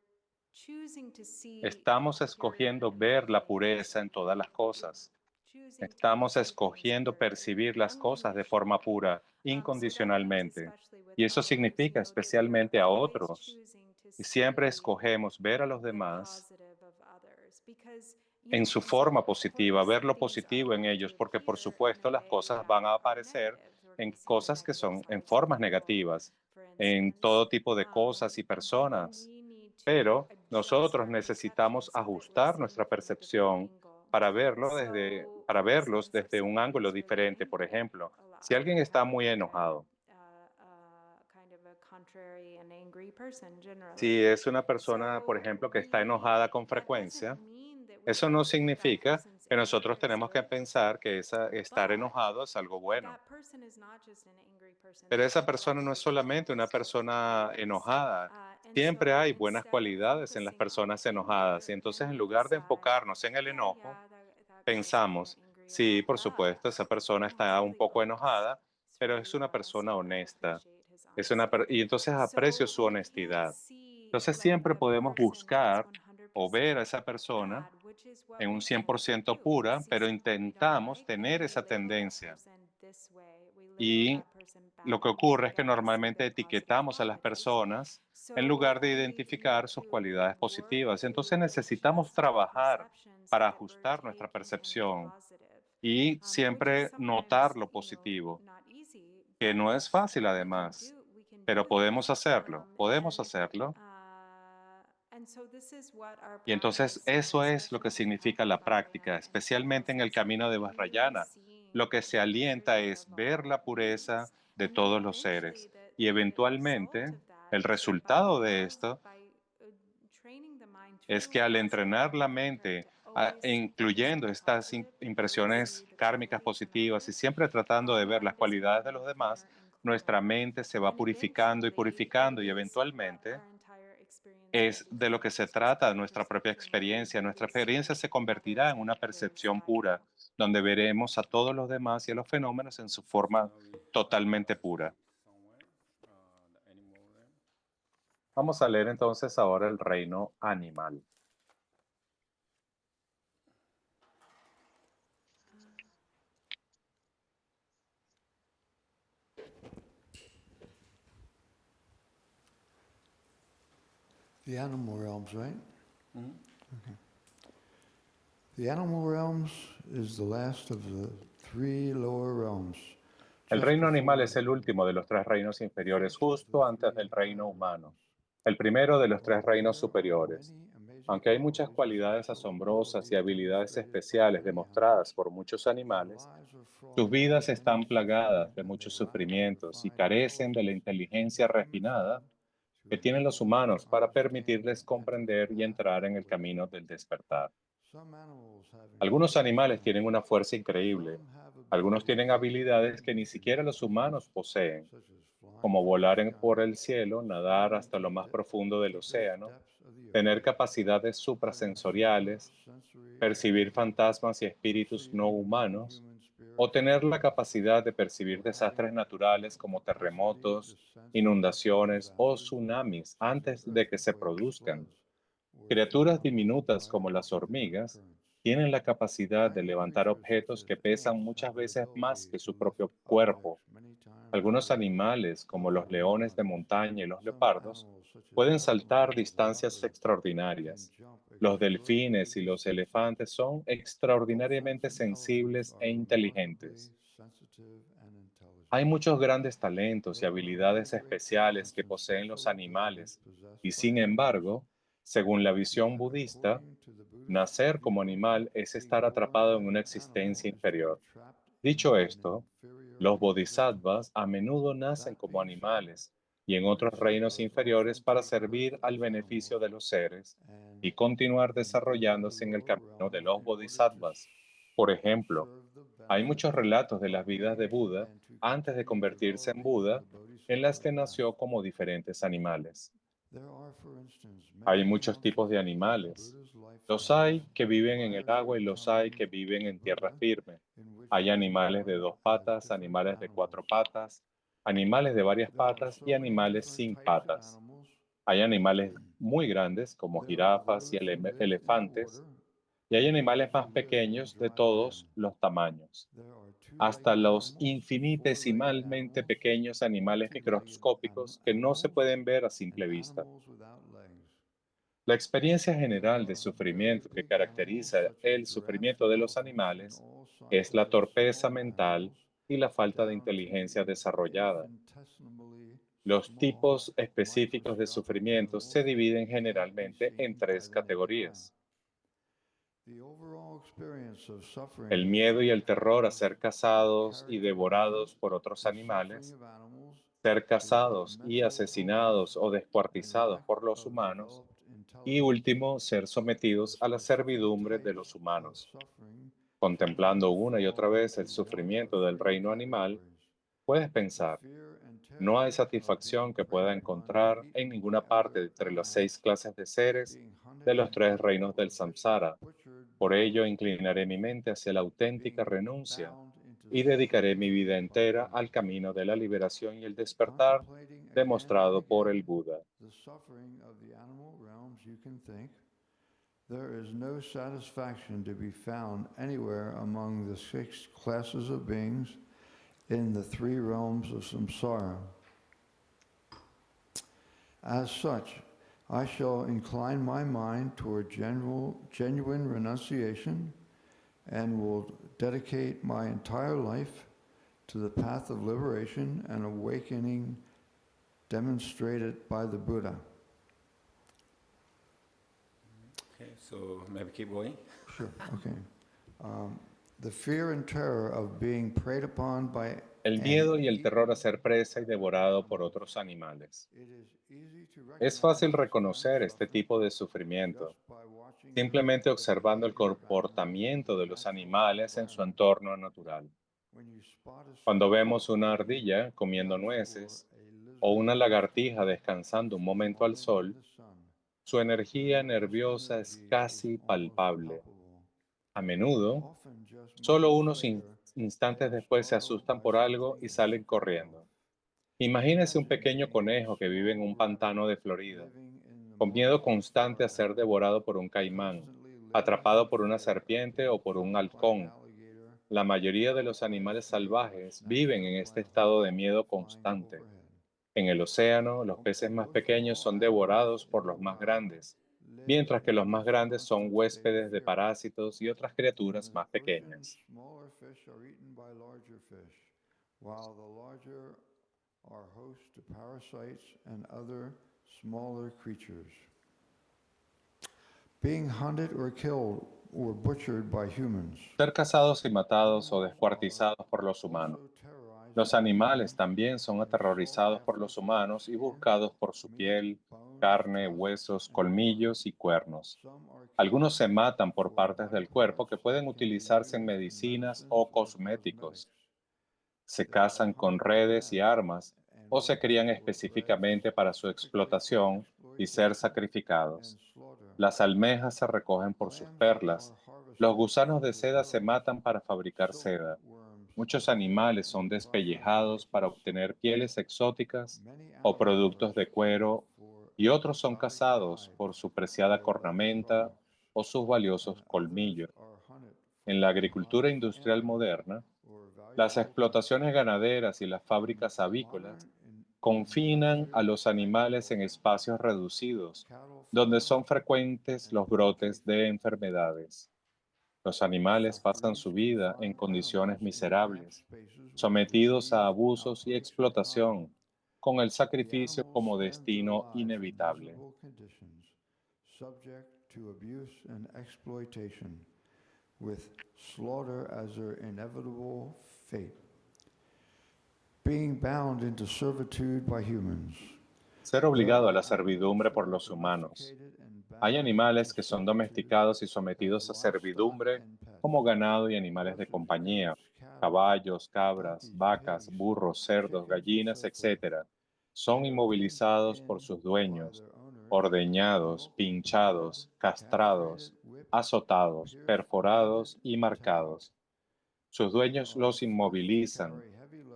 choosing to see estamos pure escogiendo in all ver la things, pureza en todas las cosas. choosing to Estamos see things escogiendo purely, percibir las cosas de forma unconditionally. pura, So that means incondicionalmente. especially with Y eso others, significa that we're especialmente a always otros. choosing to Y siempre see escogemos ver a los the demás positive of others, because en su and so forma of positiva, course ver lo things are positivo en going ellos, to porque por appear in a supuesto las way cosas van that a are aparecer negative, or en we see the cosas que negative son en sides of formas people, negativas, for en instance. todo tipo de cosas y But then personas. we need to Pero adjust nosotros our perception necesitamos so that we're ajustar seeing nuestra from a different percepción angle. So, para for verlos instance, if desde un somebody ángulo is really diferente. Por angry ejemplo, a lot, si alguien I've está had muy like enojado, kind of a contrary and angry person generally. si es una persona, por So ejemplo, que está enojada con that doesn't frecuencia, mean that we eso no have to take that significa person's que anger nosotros as tenemos que good, pensar que estar but enojado es algo bueno. that person is not just an angry person. Pero They esa have a lot persona of no es good solamente una characteristics and persona qualities. enojada. And Siempre so hay buenas instead of cualidades en las focusing on personas enojadas. anger, Y entonces, then en we lugar de decide, enfocarnos en el yeah, enojo, that guy's kind of pensamos, angry. Sí, por supuesto, esa persona está un poco enojada, pero es una persona honesta. Y entonces aprecio su honestidad. Entonces siempre podemos buscar o ver a esa persona en un 100% pura, pero intentamos tener esa tendencia. Y lo que ocurre es que normalmente etiquetamos a las personas en lugar de identificar sus cualidades positivas. Entonces necesitamos trabajar para ajustar nuestra percepción y siempre notar lo positivo, que no es fácil además, pero podemos hacerlo. Y entonces eso es lo que significa la práctica, especialmente en el camino de Vajrayana. Lo que se alienta es ver la pureza de todos los seres. Y eventualmente, el resultado de esto es que al entrenar la mente, incluyendo estas impresiones kármicas positivas y siempre tratando de ver las cualidades de los demás, nuestra mente se va purificando y purificando y eventualmente es de lo que se trata nuestra propia experiencia. Nuestra experiencia se convertirá en una percepción pura, donde veremos a todos los demás y a los fenómenos en su So forma now we totalmente pura. somewhere the animal realm. Vamos a leer entonces ahora el reino animal. The animal realms, right? Okay. The animal realms is the last of the three lower realms. El Just reino animal before es el último de los tres reinos inferiores, first of the justo antes three del reino higher humano, realms. el primero de los tres reinos There are superiores. many amazing Aunque hay muchas qualities and cualidades asombrosas y capabilities habilidades demonstrated especiales by many demostradas animals, por muchos their animales, lives are sus fraught with vidas están many plagadas suffering, de and they muchos lack the sufrimientos y refined carecen de la intelligence inteligencia that humans refinada need to que tienen los enable them to humanos para understand permitirles and enter the comprender y path entrar of en el camino awakening. del despertar. Some animals have Algunos incredible animales strength. tienen una fuerza increíble. Some have Algunos abilities tienen that habilidades que ni humans do siquiera not los possess, humanos poseen, such as flying como through the volar por sky, el cielo, nadar swimming hasta to lo the más profundo del deepest océano, depths of the tener earth, capacidades having super suprasensoriales, sensory percibir abilities, fantasmas y espíritus no perceiving humanos, non-human o spirits, tener la capacidad de percibir or desastres having naturales the como capacity to terremotos, sense natural inundaciones o disasters tsunamis such as antes de que se earthquakes, produzcan. floods, or Criaturas tsunamis diminutas prior como to las their hormigas occurrence. tienen la capacidad de Tiny levantar creatures such objetos as que pesan ants muchas have the veces más ability que to su lift propio cuerpo. objects many times Algunos heavier animales, than como their los own leones de body. montaña y los Some leopardos, animals, such as pueden saltar dolphins and distancias leopards, can extraordinarias. jump Los extraordinary delfines y los elefantes distances. son Dolphins extraordinariamente and elephants sensibles e are remarkably inteligentes. sensitive and Hay intelligent. muchos grandes talentos y There are no habilidades great especiales talents que and poseen los special abilities animales, y possessed by sin animals, embargo, según la visión but budista, according to the Buddhist nacer como viewpoint, animal es being estar born atrapado en as una an animal existencia is to be inferior. trapped Dicho in an esto, inferior los existence. bodhisattvas a menudo nacen That como being said, animales y en otros reinos bodhisattvas inferiores often para take birth servir al as animals beneficio de los seres and y continuar enter the desarrollándose en el lower camino de realms los in order to bodhisattvas. Por ejemplo, serve the hay benefit muchos relatos de las of vidas de beings Buda and to antes de continue convertirse en developing in Buda, the en las bodhisattva que path. nació como diferentes animales. There are, for instance, Hay many muchos tipos nuances de of the animales. Buddha's life Los cycles hay que viven en el prior to agua y los hay becoming que viven en tierra Buddha, firme. in which Hay he was animales de born dos as patas, different animales de animals. cuatro patas, animales de varias There are patas y so many animales different sin types of patas. animals. Hay animales muy grandes como There are jirafas y those who live in elefantes, order y hay and those animales who más live on pequeños de dry land. todos los tamaños, There are hasta two-legged los animals, four-legged infinitesimalmente animals, pequeños animales multi-legged microscópicos que no se animals, pueden ver a and simple vista. animals without legs. La experiencia There general de are very sufrimiento que big animals caracteriza such as el giraffes sufrimiento and de los elephants and animales all es la sizes of torpeza small mental animals y la falta de down inteligencia to desarrollada. infinitesimally Los small tipos específicos de microscopic sufrimiento animals se dividen that cannot be generalmente en seen by tres the naked eye. categorías: The overall experience of el suffering miedo y el terror a is ser cazados y characterized devorados por otros the suffering animales, of animals ser with cazados y mental asesinados illness o and descuartizados lack por los of humanos, developed y intelligence. último, ser The sometidos a la specific servidumbre de los types of humanos. suffering Contemplando generally una y otra fall vez into el one of sufrimiento del three reino animal, categories. puedes The pensar, fear and no hay terror of being satisfacción que preyed pueda upon and encontrar en eaten by ninguna parte other entre las animals, 6 clases de seres being de hunted los tres reinos or del viciously samsara, butchered Por ello, inclinaré mi mente hacia la auténtica renuncia y dedicaré mi vida entera al camino de la liberación y el despertar Contemplating again and demostrado por el again Buda. the suffering of the animal realms you can think, there is no satisfaction to be found anywhere among the 6 classes of beings in the 3 realms of samsara. As such, I shall incline my mind toward genuine renunciation and will dedicate my entire life to the path of liberation and awakening demonstrated by the Buddha. Okay, so maybe keep going. Sure, okay. The fear and terror of being preyed upon by El miedo y el terror a ser presa y devorado por otros animales. Es fácil reconocer este tipo de sufrimiento simplemente observando el comportamiento de los animales en su entorno natural. Cuando vemos una ardilla comiendo nueces o una lagartija descansando un momento al sol, su energía nerviosa es casi palpable. A menudo, solo unos instantes después se asustan por algo y salen corriendo. Imagínese un pequeño conejo que vive en un pantano de Florida, con miedo constante a ser devorado por un caimán, atrapado por una serpiente o por un halcón. La mayoría de los animales salvajes viven en este estado de miedo constante. En el océano, los peces más pequeños son devorados por los más grandes, mientras que los más grandes son huéspedes de parásitos y otras criaturas más pequeñas. Smaller fish are eaten by larger fish, while the larger are host to parasites and other smaller creatures. Being hunted or killed or butchered by humans. Ser cazados y matados o descuartizados por los humanos. Los animales también son aterrorizados por los humanos y buscados por su piel, carne, huesos, colmillos y cuernos. Algunos se matan por partes del cuerpo que pueden utilizarse en medicinas o cosméticos. Se cazan con redes y armas o se crían específicamente para su explotación y ser sacrificados. Las almejas se recogen por sus perlas. Los gusanos de seda se matan para fabricar seda. Muchos animales son despellejados para obtener pieles exóticas o productos de cuero y otros son cazados por su preciada cornamenta o sus valiosos colmillos. En la agricultura industrial moderna, las explotaciones ganaderas y las fábricas avícolas confinan a los animales en espacios reducidos, donde son frecuentes los brotes de enfermedades. Los animales pasan su vida en condiciones miserables, sometidos a abusos y explotación, con el sacrificio como destino inevitable. Subject to abuse and exploitation, with slaughter as their inevitable fate. Being bound into servitude by humans. Ser obligado a la servidumbre por los humanos. Hay animales que son domesticados y sometidos a servidumbre como ganado y animales de compañía, caballos, cabras, vacas, burros, cerdos, gallinas, etc. Son inmovilizados por sus dueños, ordeñados, pinchados, castrados, azotados, perforados y marcados. Sus dueños los inmovilizan,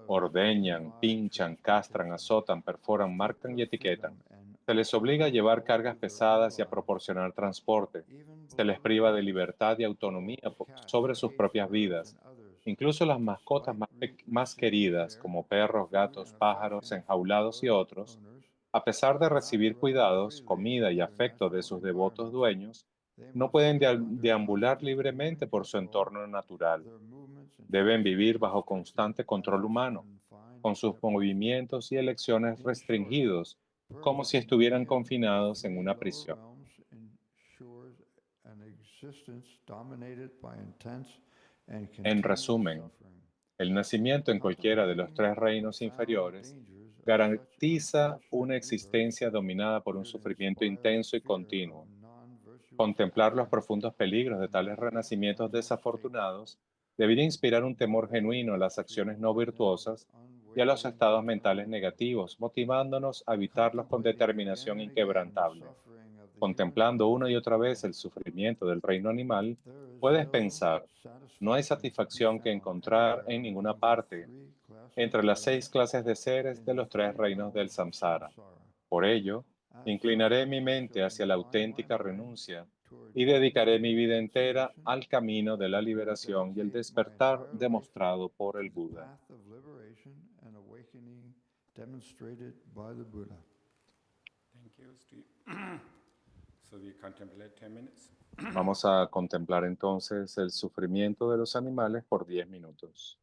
ordeñan, pinchan, castran, azotan, perforan, marcan y etiquetan. Se les obliga a llevar cargas pesadas y a proporcionar transporte. Se les priva de libertad y autonomía sobre sus propias vidas. Incluso las mascotas más queridas, como perros, gatos, pájaros, enjaulados y otros, a pesar de recibir cuidados, comida y afecto de sus devotos dueños, no pueden deambular libremente por su entorno natural. Deben vivir bajo constante control humano, con sus movimientos y elecciones restringidos, como si estuvieran confinados en una prisión. En resumen, el nacimiento en cualquiera de los 3 reinos inferiores garantiza una existencia dominada por un sufrimiento intenso y continuo. Contemplar los profundos peligros de tales renacimientos desafortunados debería inspirar un temor genuino a las acciones no virtuosas y a los estados mentales negativos, motivándonos a evitarlos con determinación inquebrantable. Contemplando una y otra vez el sufrimiento del reino animal, puedes pensar, no hay satisfacción que encontrar en ninguna parte entre las 6 clases de seres de los 3 reinos del samsara. Por ello, inclinaré mi mente hacia la auténtica renuncia y dedicaré mi vida entera al camino de la liberación y el despertar demostrado por el Buda. Thank you, Steve. So we contemplate 10 minutes. Vamos a contemplar entonces el sufrimiento de los animales por 10 minutos.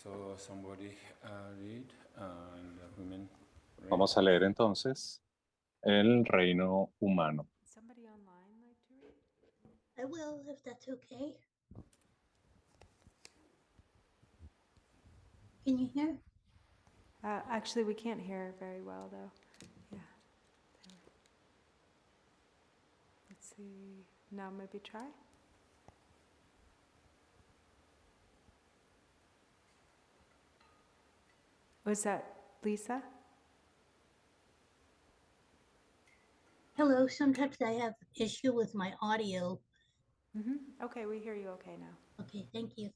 So somebody read in the human realm. Vamos a leer entonces el reino humano. Somebody online like to read? I will, if that's okay. Can you hear? Actually, we can't hear very well though. Yeah. Let's see. Now maybe try. Was that Lisa? Hello, sometimes I have issue with my audio. Okay, we hear you okay now. Okay, thank you.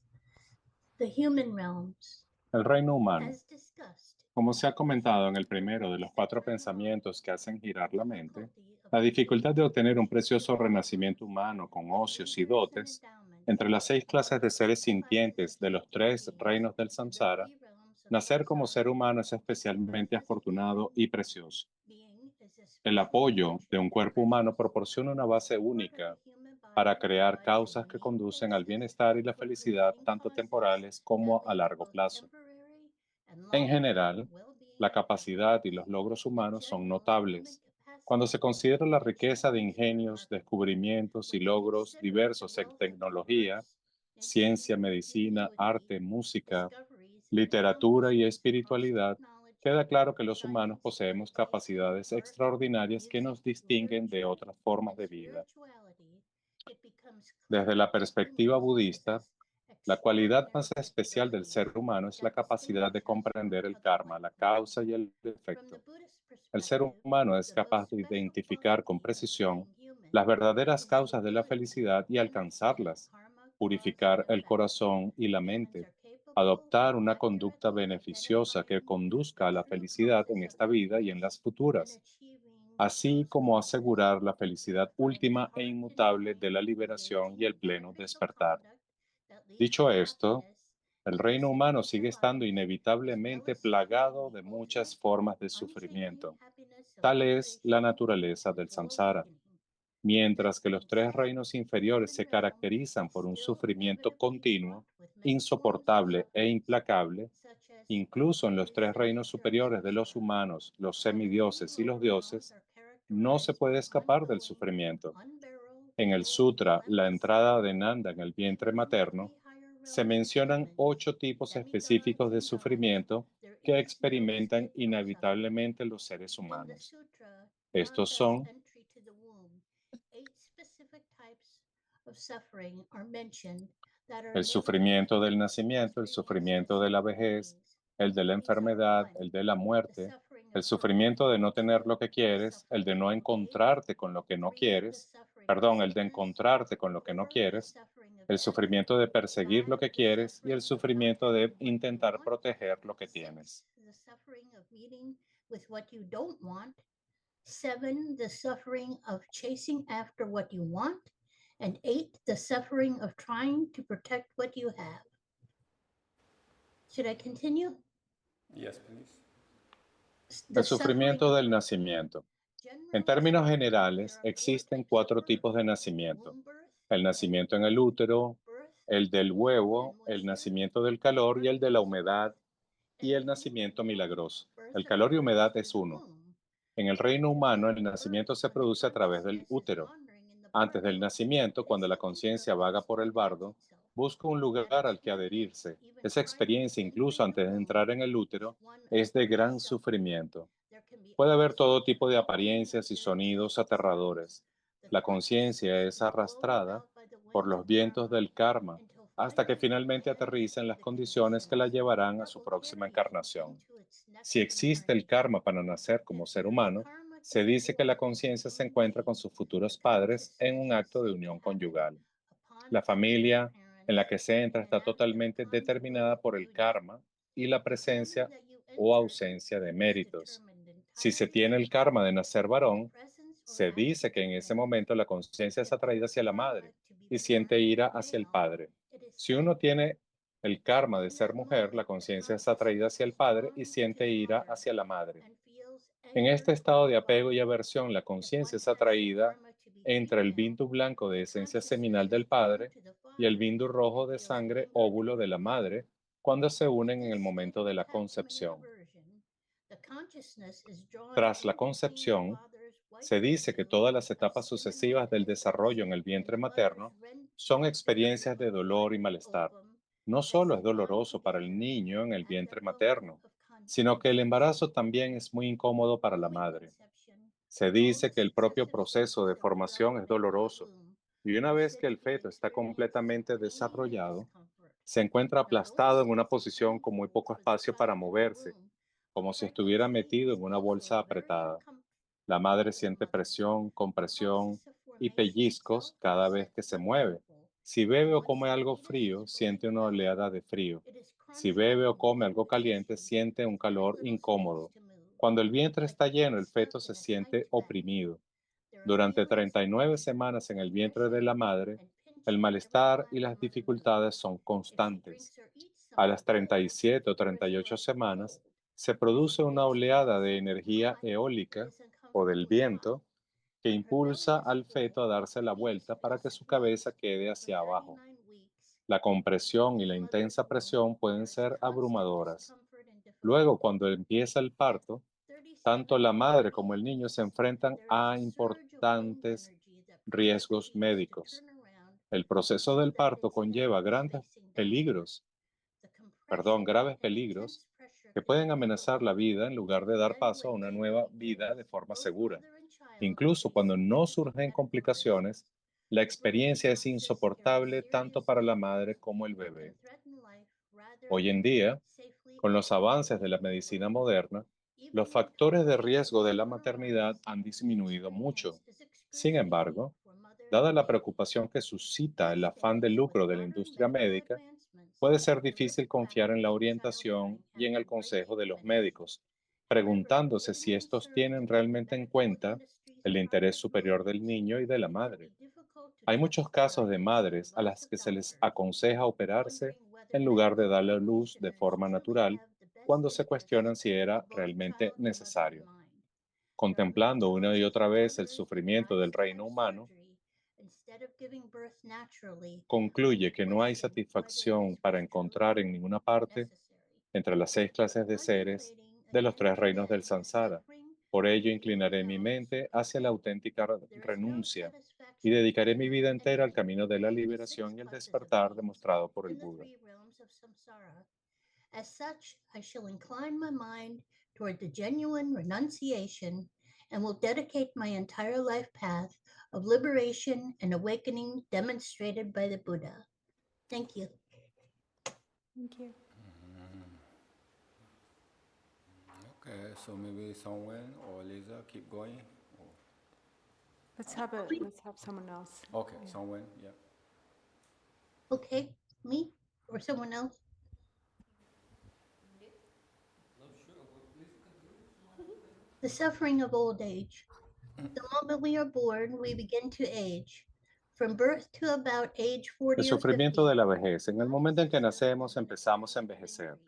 The human realms. El reino humano. As discussed. Como se ha comentado en el primero de los 4 pensamientos que hacen girar la mente, la dificultad de obtener un precioso renacimiento humano con ocios y dotes entre las 6 clases de seres sintientes de los 3 reinos del samsara, nacer como ser humano es especialmente afortunado y precioso. El apoyo de un cuerpo humano proporciona una base única para crear causas que conducen al bienestar y la felicidad tanto temporales como a largo plazo. En general, la capacidad y los logros humanos son notables. Cuando se considera la riqueza de ingenios, descubrimientos y logros diversos en tecnología, ciencia, medicina, arte, música, literatura y espiritualidad, queda claro que los humanos poseemos capacidades extraordinarias que nos distinguen de otras formas de vida. Desde la perspectiva budista, la cualidad más especial del ser humano es la capacidad de comprender el karma, la causa y el efecto. El ser humano es capaz de identificar con precisión las verdaderas causas de la felicidad y alcanzarlas, purificar el corazón y la mente, adoptar una conducta beneficiosa que conduzca a la felicidad en esta vida y en las futuras, así como asegurar la felicidad última e inmutable de la liberación y el pleno despertar. Dicho esto, el reino humano sigue estando inevitablemente plagado de muchas formas de sufrimiento. Tal es la naturaleza del samsara. Mientras que los 3 reinos inferiores se caracterizan por un sufrimiento continuo, insoportable e implacable, incluso en los 3 reinos superiores de los humanos, los semidioses y los dioses, no se puede escapar del sufrimiento. En el sutra, la entrada de Nanda en el vientre materno, se mencionan 8 tipos específicos de sufrimiento que experimentan inevitablemente los seres humanos. Estos son el sufrimiento del nacimiento, el sufrimiento de la vejez, el de la enfermedad, el de la muerte, el sufrimiento de no tener lo que quieres, el de no encontrarte con lo que no quieres, perdón, el de encontrarte con lo que no quieres, el sufrimiento de perseguir lo que quieres y el sufrimiento de intentar proteger lo que tienes. 7, the suffering of chasing after what you want. And 8, the suffering of trying to protect what you have. Should I continue? Yes, please. El sufrimiento del nacimiento. En términos generales, existen 4 tipos de nacimiento: el nacimiento en el útero, el del huevo, el nacimiento del calor y el de la humedad, y el nacimiento milagroso. El calor y humedad es uno. En el reino humano, el nacimiento se produce a través del útero. Antes del nacimiento, cuando la conciencia vaga por el bardo, busca un lugar al que adherirse. Esa experiencia, incluso antes de entrar en el útero, es de gran sufrimiento. Puede haber todo tipo de apariencias y sonidos aterradores. La conciencia es arrastrada por los vientos del karma hasta que finalmente aterriza en las condiciones que la llevarán a su próxima encarnación. Si existe el karma para nacer como ser humano, se dice que la conciencia se encuentra con sus futuros padres en un acto de unión conyugal. La familia en la que se entra está totalmente determinada por el karma y la presencia o ausencia de méritos. Si se tiene el karma de nacer varón, se dice que en ese momento la conciencia es atraída hacia la madre y siente ira hacia el padre. Si uno tiene el karma de ser mujer, la conciencia es atraída hacia el padre y siente ira hacia la madre. En este estado de apego y aversión, la conciencia es atraída entre el bindu blanco de esencia seminal del padre y el bindu rojo de sangre óvulo de la madre, cuando se unen en el momento de la concepción. Tras la concepción, se dice que todas las etapas sucesivas del desarrollo en el vientre materno son experiencias de dolor y malestar. No solo es doloroso para el niño en el vientre materno, sino que el embarazo también es muy incómodo para la madre. Se dice que el propio proceso de formación es doloroso, y una vez que el feto está completamente desarrollado, se encuentra aplastado en una posición con muy poco espacio para moverse, como si estuviera metido en una bolsa apretada. La madre siente presión, compresión y pellizcos cada vez que se mueve. Si bebe o come algo frío, siente una oleada de frío. Si bebe o come algo caliente, siente un calor incómodo. Cuando el vientre está lleno, el feto se siente oprimido. Durante 39 semanas en el vientre de la madre, el malestar y las dificultades son constantes. A las 37 o 38 semanas, se produce una oleada de energía eólica o del viento que impulsa al feto a darse la vuelta para que su cabeza quede hacia abajo. La compresión y la intensa presión pueden ser abrumadoras. Luego, cuando empieza el parto, tanto la madre como el niño se enfrentan a importantes riesgos médicos. El proceso del parto conlleva peligros, graves peligros que pueden amenazar la vida en lugar de dar paso a una nueva vida de forma segura. Incluso cuando no surgen complicaciones, la experiencia es insoportable tanto para la madre como el bebé. Hoy en día, con los avances de la medicina moderna, los factores de riesgo de la maternidad han disminuido mucho. Sin embargo, dada la preocupación que suscita el afán de lucro de la industria médica, puede ser difícil confiar en la orientación y en el consejo de los médicos, preguntándose si estos tienen realmente en cuenta el interés superior del niño y de la madre. Hay muchos casos de madres a las que se les aconseja operarse en lugar de darle a luz de forma natural cuando se cuestionan si era realmente necesario. Contemplando una y otra vez el sufrimiento del reino humano, concluye que no hay satisfacción para encontrar en ninguna parte entre las 6 clases de seres de los 3 reinos del samsara. Por ello inclinaré mi mente hacia la auténtica renuncia y dedicaré mi vida entera al camino de la liberación y el despertar demostrado por el Buda. As such, I shall incline my mind toward the genuine renunciation and will dedicate my entire life path of liberation and awakening demonstrated by the Buddha. Thank you. Thank you. Okay, so maybe Songwen or Lisa keep going. Let's have someone else. Okay, Songwen, yeah. Okay, me or someone else? The suffering of old age. The moment we are born, we begin to age. From birth to about age El 40 or sufrimiento 50. de la vejez. En el momento en que nacemos, empezamos a envejecer.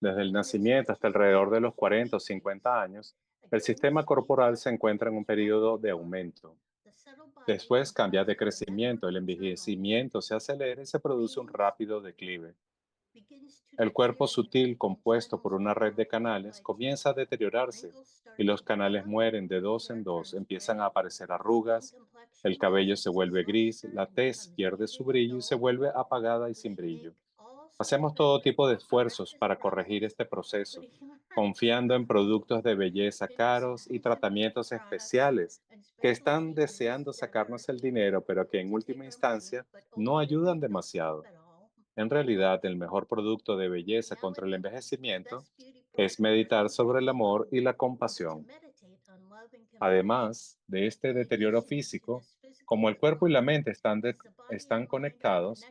Desde el nacimiento hasta alrededor de los 40 o 50 años, el sistema corporal se encuentra en un periodo de aumento. Después cambia de crecimiento, el envejecimiento se acelera y se produce un rápido declive. El cuerpo sutil, compuesto por una red de canales, comienza a deteriorarse y los canales mueren de dos en dos, empiezan a aparecer arrugas, el cabello se vuelve gris, la tez pierde su brillo y se vuelve apagada y sin brillo. Hacemos todo tipo de esfuerzos para corregir este proceso, confiando en productos de belleza caros y tratamientos especiales que están deseando sacarnos el dinero, pero que en última instancia no ayudan demasiado. En realidad, el mejor producto de belleza contra el envejecimiento es meditar sobre el amor y la compasión. Además de este deterioro físico, como el cuerpo y la mente están conectados,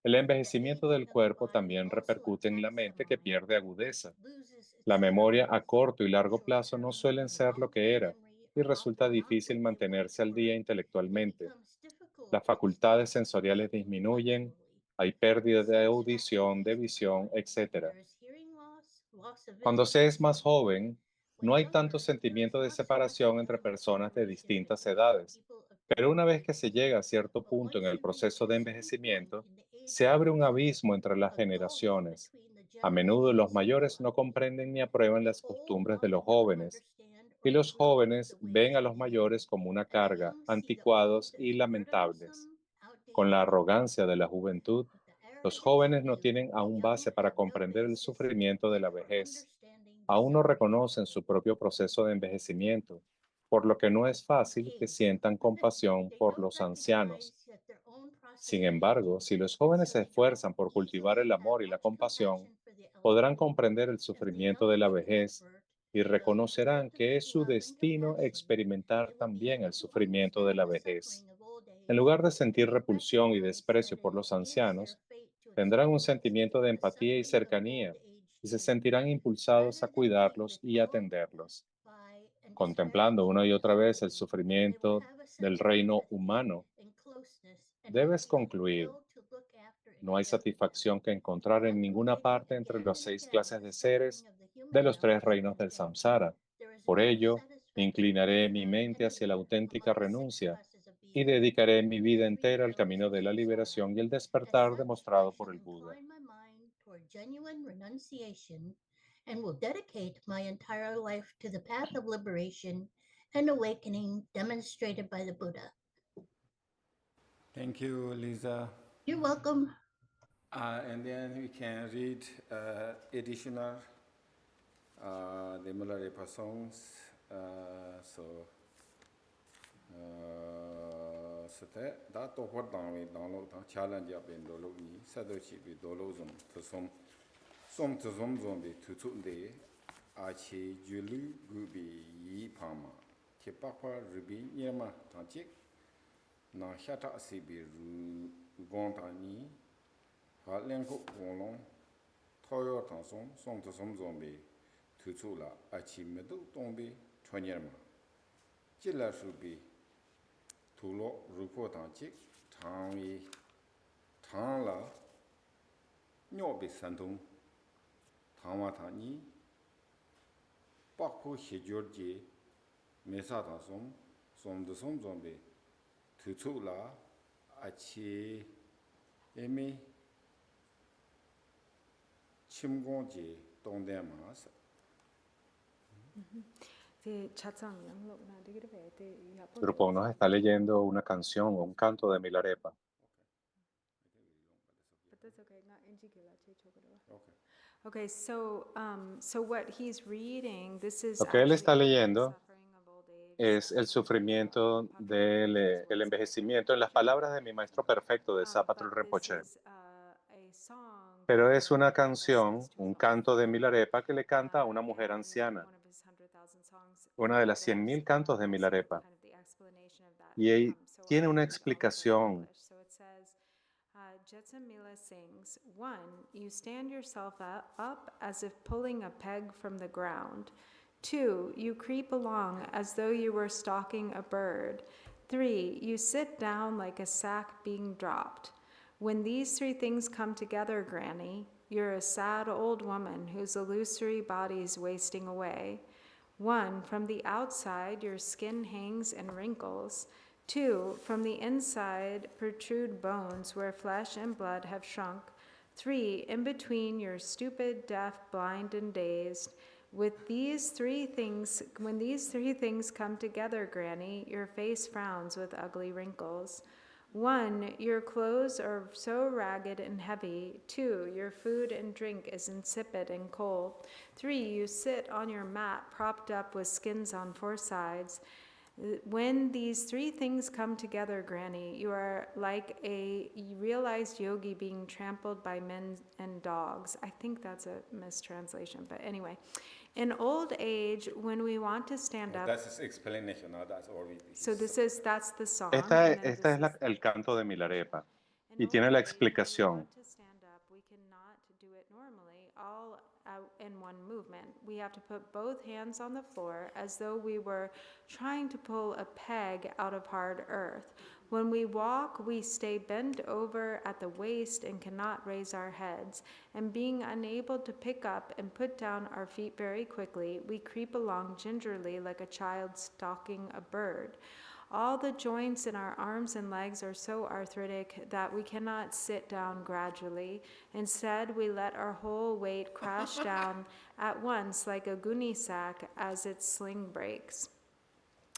el envejecimiento del cuerpo también repercute en la mente que pierde agudeza. La memoria a corto y largo plazo no suelen ser lo que era y resulta difícil mantenerse al día intelectualmente. Las facultades sensoriales disminuyen, hay pérdida de audición, de visión, etc. Cuando se es más joven, no hay tanto sentimiento de separación entre personas de distintas edades, pero una vez que se llega a cierto punto en el proceso de envejecimiento, se abre un abismo entre las generaciones. A menudo los mayores no comprenden ni aprueban las costumbres de los jóvenes, y los jóvenes ven a los mayores como una carga, anticuados y lamentables. Con la arrogancia de la juventud, los jóvenes no tienen aún base para comprender el sufrimiento de la vejez. Aún no reconocen su propio proceso de envejecimiento, por lo que no es fácil que sientan compasión por los ancianos. Sin embargo, si los jóvenes se esfuerzan por cultivar el amor y la compasión, podrán comprender el sufrimiento de la vejez y reconocerán que es su destino experimentar también el sufrimiento de la vejez. En lugar de sentir repulsión y desprecio por los ancianos, tendrán un sentimiento de empatía y cercanía y se sentirán impulsados a cuidarlos y atenderlos. Contemplando una y otra vez el sufrimiento del reino humano, debes concluir: no hay satisfacción que encontrar en ninguna parte entre las 6 clases de seres de los 3 reinos del samsara. Por ello, inclinaré mi mente hacia la auténtica renuncia y dedicaré mi vida entera al camino de la liberación y el despertar demostrado por el Buda. Incline my mind toward genuine renunciation and will dedicate my entire life to the path of liberation and awakening demonstrated by the Buddha. Thank you, Lisa. You're welcome. And then we can read additional the Milarepa songs. So that to what download challenge up in the log ni sadochi be dolozum to some to some zombie to de achi julu gubi yi pama ke papa ruby yema tanchik na shata sibi ru gontani halenko golong toyo tansong som to some zombie to la achi medu tombe chonyerma chilla shubi tulo rupo tanchik tangyi tangla nyobe santong tangwa tangyi pakpo shijorje mesa tansong somdo som zombe tutu la achi eme chimgongje tongdema sa. Drupon nos está leyendo una canción o un canto de Milarepa. Okay, so what he's reading, this is Lo que él está actually the leyendo suffering of old age. Es el sufrimiento del el envejecimiento en las palabras de mi maestro perfecto de Zapatul But this Rinpoche. is a song Pero that es una he canción, listens to un a lot. canto de Milarepa que le canta a una And mujer anciana, one of his 100,000 songs una de las 100,000 cantos de Milarepa. kind of the explanation of that Y ahí comes. So tiene I'll una read all of it in explicación. English. So it says, Jetsun Mila sings, 1, you stand yourself up as if pulling a peg from the ground. 2, you creep along as though you were stalking a bird. 3, you sit down like a sack being dropped. When these 3 things come together, Granny, you're a sad old woman whose illusory body's wasting away. 1, from the outside, your skin hangs in wrinkles. 2, from the inside protrude bones where flesh and blood have shrunk. 3, in between, you're stupid, deaf, blind, and dazed. When these three things come together, Granny, your face frowns with ugly wrinkles. 1, your clothes are so ragged and heavy. 2, your food and drink is insipid and cold. 3, you sit on your mat propped up with skins on 4 sides. When these 3 things come together, Granny, you are like a realized yogi being trampled by men and dogs. I think that's a mistranslation, but anyway. In old age, when we want to stand up... That's his explanation, that's already So that's the song. Esta es el canto de Milarepa. Y tiene la explicación. To stand up, we cannot do it normally, all in one movement. We have to put both hands on the floor as though we were trying to pull a peg out of hard earth. When we walk, we stay bent over at the waist and cannot raise our heads. And being unable to pick up and put down our feet very quickly, we creep along gingerly like a child stalking a bird. All the joints in our arms and legs are so arthritic that we cannot sit down gradually. Instead, we let our whole weight crash down at once like a gunny sack as its sling breaks.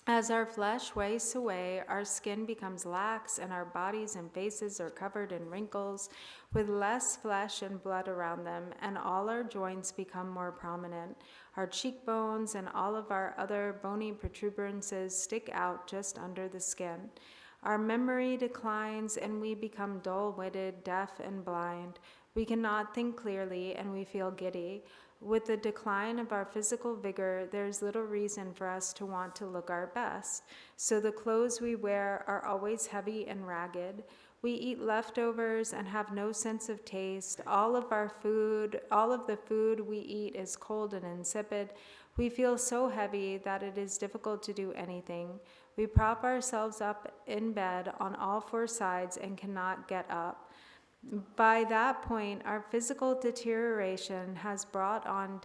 As our flesh wastes away, our skin becomes lax, and our bodies and faces are covered in wrinkles with less flesh and blood around them, and all our joints become more prominent. Our cheekbones and all of our other bony protuberances stick out just under the skin. Our memory declines, and we become dull-witted, deaf, and blind. We cannot think clearly, and we feel giddy. With the decline of our physical vigor, there's little reason for us to want to look our best. So the clothes we wear are always heavy and ragged. We eat leftovers and have no sense of taste. All of the food we eat is cold and insipid. We feel so heavy that it is difficult to do anything. We prop ourselves up in bed on all four sides and cannot get up. By that point, our physical deterioration has brought on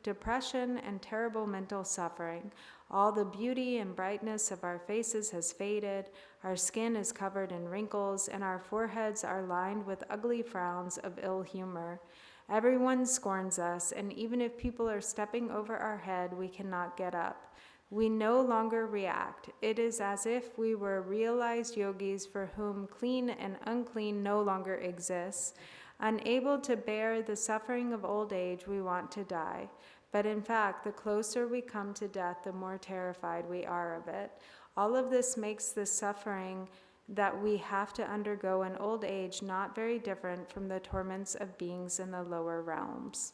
depression and terrible mental suffering. All the beauty and brightness of our faces has faded, our skin is covered in wrinkles, and our foreheads are lined with ugly frowns of ill humor. Everyone scorns us, and even if people are stepping over our head, we cannot get up. We no longer react. It is as if we were realized yogis for whom clean and unclean no longer exists. Unable to bear the suffering of old age, we want to die. But in fact, the closer we come to death, the more terrified we are of it. All of this makes the suffering that we have to undergo in old age not very different from the torments of beings in the lower realms.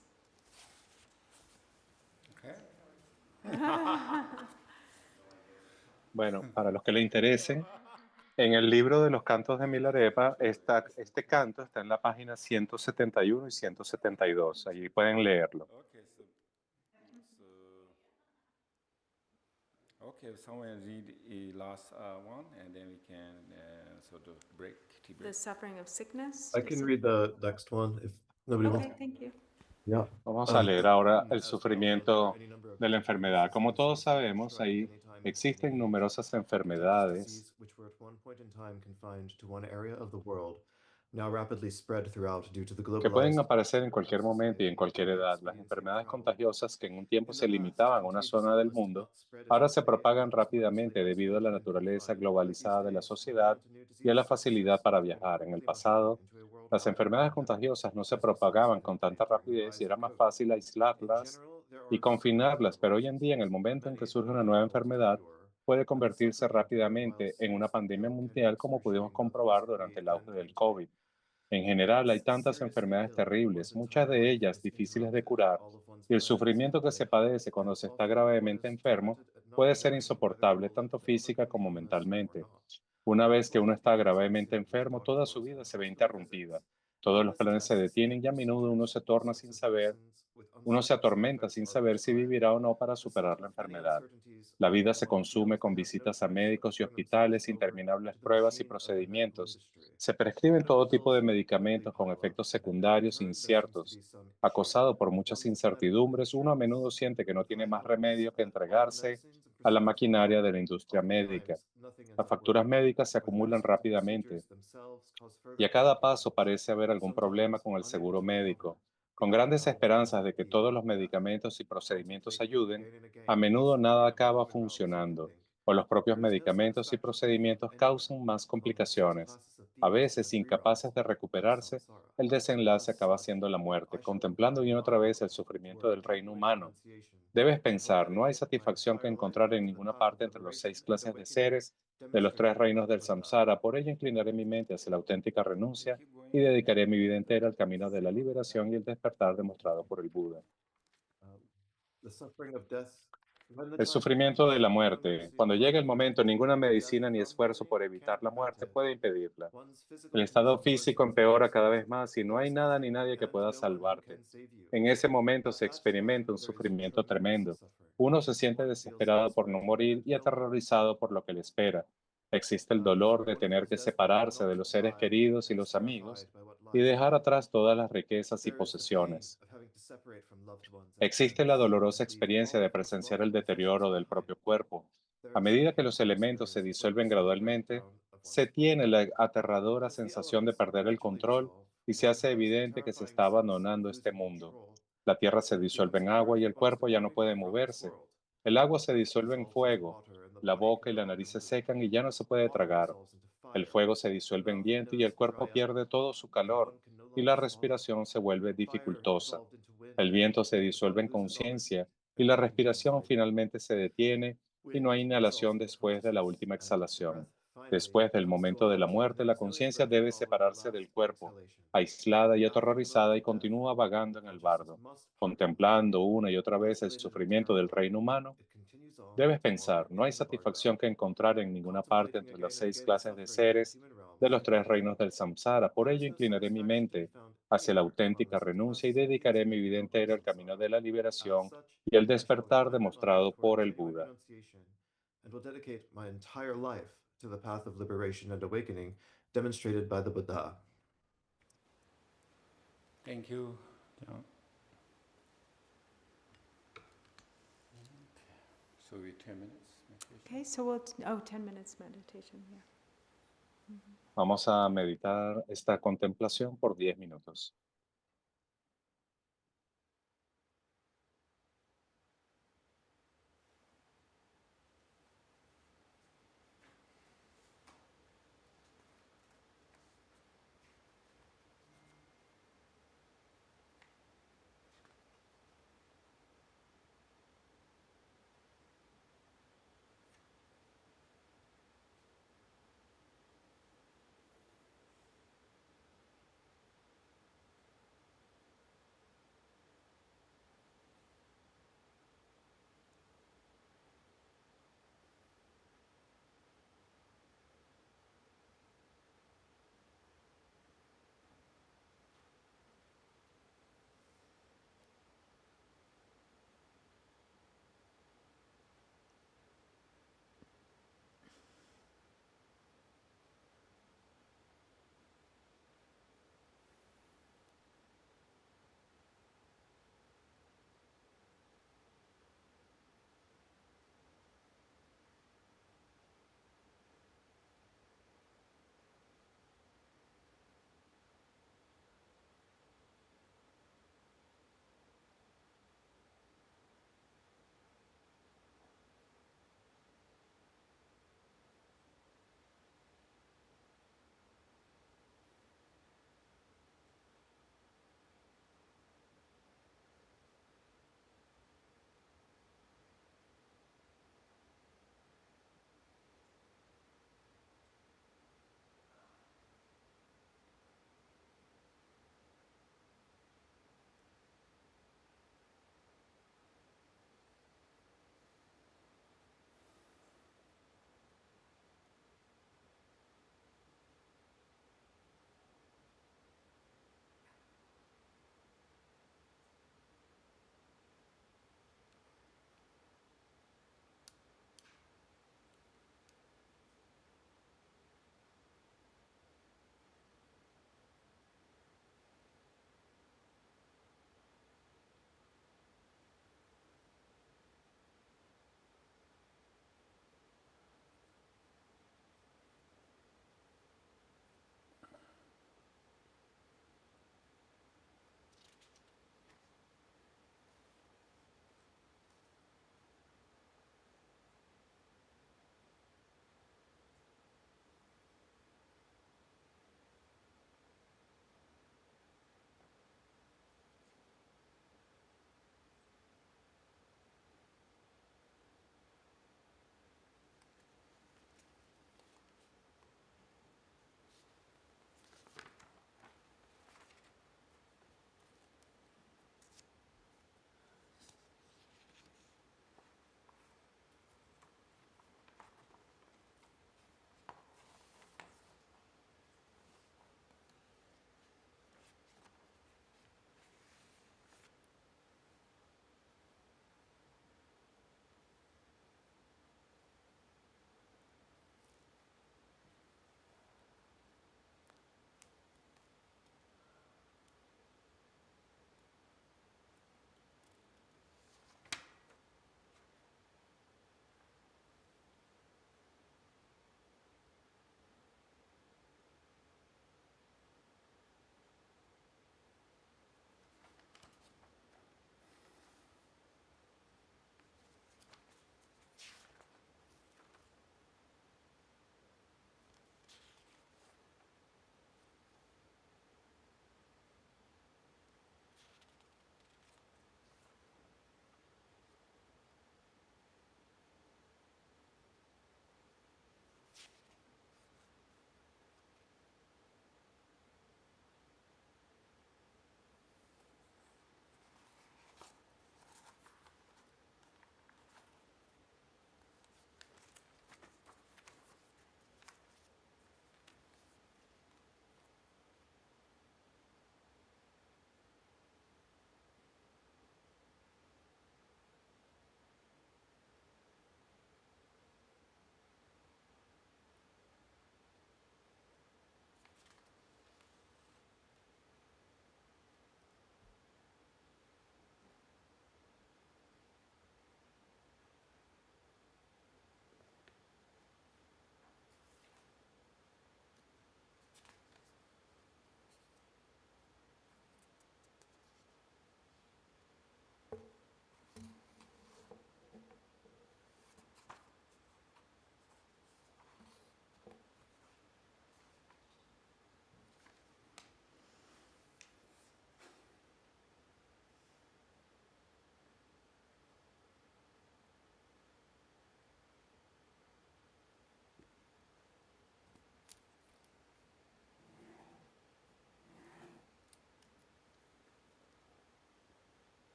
Okay. Bueno, para los que le interesen, en el libro de los cantos de Milarepa, este canto está en la página 171 y 172. Allí pueden leerlo. Okay, someone read a last one, and then we can sort of break tea break. The suffering of sickness. I can read the next one if nobody Okay, wants. thank you. Yeah. Vamos a leer ahora el sufrimiento de la enfermedad. Como todos sabemos, ahí existen numerosas enfermedades which were at one point in time confined to one area of the world, now rapidly spread throughout due to the que pueden globalized aparecer en cualquier momento y en cualquier edad. Las enfermedades contagiosas que en un tiempo se limitaban a una zona del mundo, ahora se propagan rápidamente debido a la naturaleza globalizada de la sociedad y a la facilidad para viajar. En el pasado, las enfermedades contagiosas no se propagaban con tanta rapidez y era más fácil aislarlas y confinarlas, pero hoy en día, en el momento en que surge una nueva enfermedad, puede convertirse rápidamente en una pandemia mundial, como pudimos comprobar durante el auge del COVID. En general, hay tantas enfermedades terribles, muchas de ellas difíciles de curar, y el sufrimiento que se padece cuando se está gravemente enfermo puede ser insoportable tanto física como mentalmente. Una vez que uno está gravemente enfermo, toda su vida se ve interrumpida. Todos los planes se detienen y a menudo uno se atormenta sin saber si vivirá o no para superar la enfermedad. La vida se consume con visitas a médicos y hospitales, interminables pruebas y procedimientos. Se prescriben todo tipo de medicamentos con efectos secundarios inciertos. Acosado por muchas incertidumbres, uno a menudo siente que no tiene más remedio que entregarse a la maquinaria de la industria médica. Las facturas médicas se acumulan rápidamente y a cada paso parece haber algún problema con el seguro médico. Con grandes esperanzas de que todos los medicamentos y procedimientos ayuden, a menudo nada acaba funcionando, o los propios medicamentos y procedimientos causan más complicaciones. A veces, incapaces de recuperarse, el desenlace acaba siendo la muerte, contemplando una y otra vez el sufrimiento del reino humano. Debes pensar, no hay satisfacción que encontrar en ninguna parte entre los 6 clases de seres de los 3 reinos del samsara. Por ello inclinaré mi mente hacia la auténtica renuncia y dedicaré mi vida entera al camino de la liberación y el despertar demostrado por el Buda. the suffering of death. When the El time sufrimiento de la comes, muerte. Cuando llegue el momento, ninguna medicina ni esfuerzo por evitar la muerte puede impedirla. one's physical El estado condition físico worsens empeora rapidly. cada vez más y no hay nada ni nadie que And pueda no one who salvarte. can save you. En ese momento At se that time, experimenta un there is sufrimiento tremendous tremendo. suffering. Uno se siente One feels desesperado por no desperate morir and y no one aterrorizado por lo que le espera. Existe el So dolor de one tener feels que desperate separarse not de to los seres die queridos y and is los amigos terrified by what y lies dejar ahead. atrás todas las riquezas y There is the pain posesiones. of having to separate from loved ones and Existe la friends dolorosa and leave experiencia all de of one's presenciar love el and possessions deterioro del behind. propio cuerpo. A medida que los elementos se disuelven gradualmente, se tiene la aterradora sensación de perder el control y se hace evidente que se está abandonando este mundo. La tierra se disuelve en agua y el cuerpo ya no puede moverse. El agua se disuelve en fuego. La boca y la nariz se secan y ya no se puede tragar. El fuego se disuelve en viento y el cuerpo pierde todo su calor y la respiración se vuelve dificultosa. El viento se disuelve en conciencia y la respiración finalmente se detiene y no hay inhalación después de la última exhalación. Después del momento de la muerte, la conciencia debe separarse del cuerpo, aislada y aterrorizada, y continúa vagando en el bardo, contemplando una y otra vez el sufrimiento del reino humano. Debes pensar, no hay satisfacción que encontrar en ninguna parte entre las 6 clases de seres de los 3 reinos del samsara. Por ello inclinaré mi mente hacia la auténtica renuncia y dedicaré mi vida entera al camino de la liberación y el despertar demostrado por el Buda. and will dedicate my entire life to the path of liberation and awakening demonstrated by the Buddha. Thank you. Yeah. So we 10 minutes. Okay, so we'll, 10 minutes meditation, yeah. Vamos a meditar esta contemplación por 10 minutos.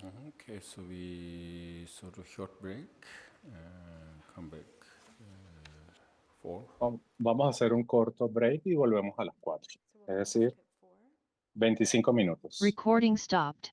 Okay, so we sort of short break, come back 4. Vamos a hacer un corto break y volvemos a las 4. So Es we'll come decir, back at 4. 25 minutos. Recording stopped.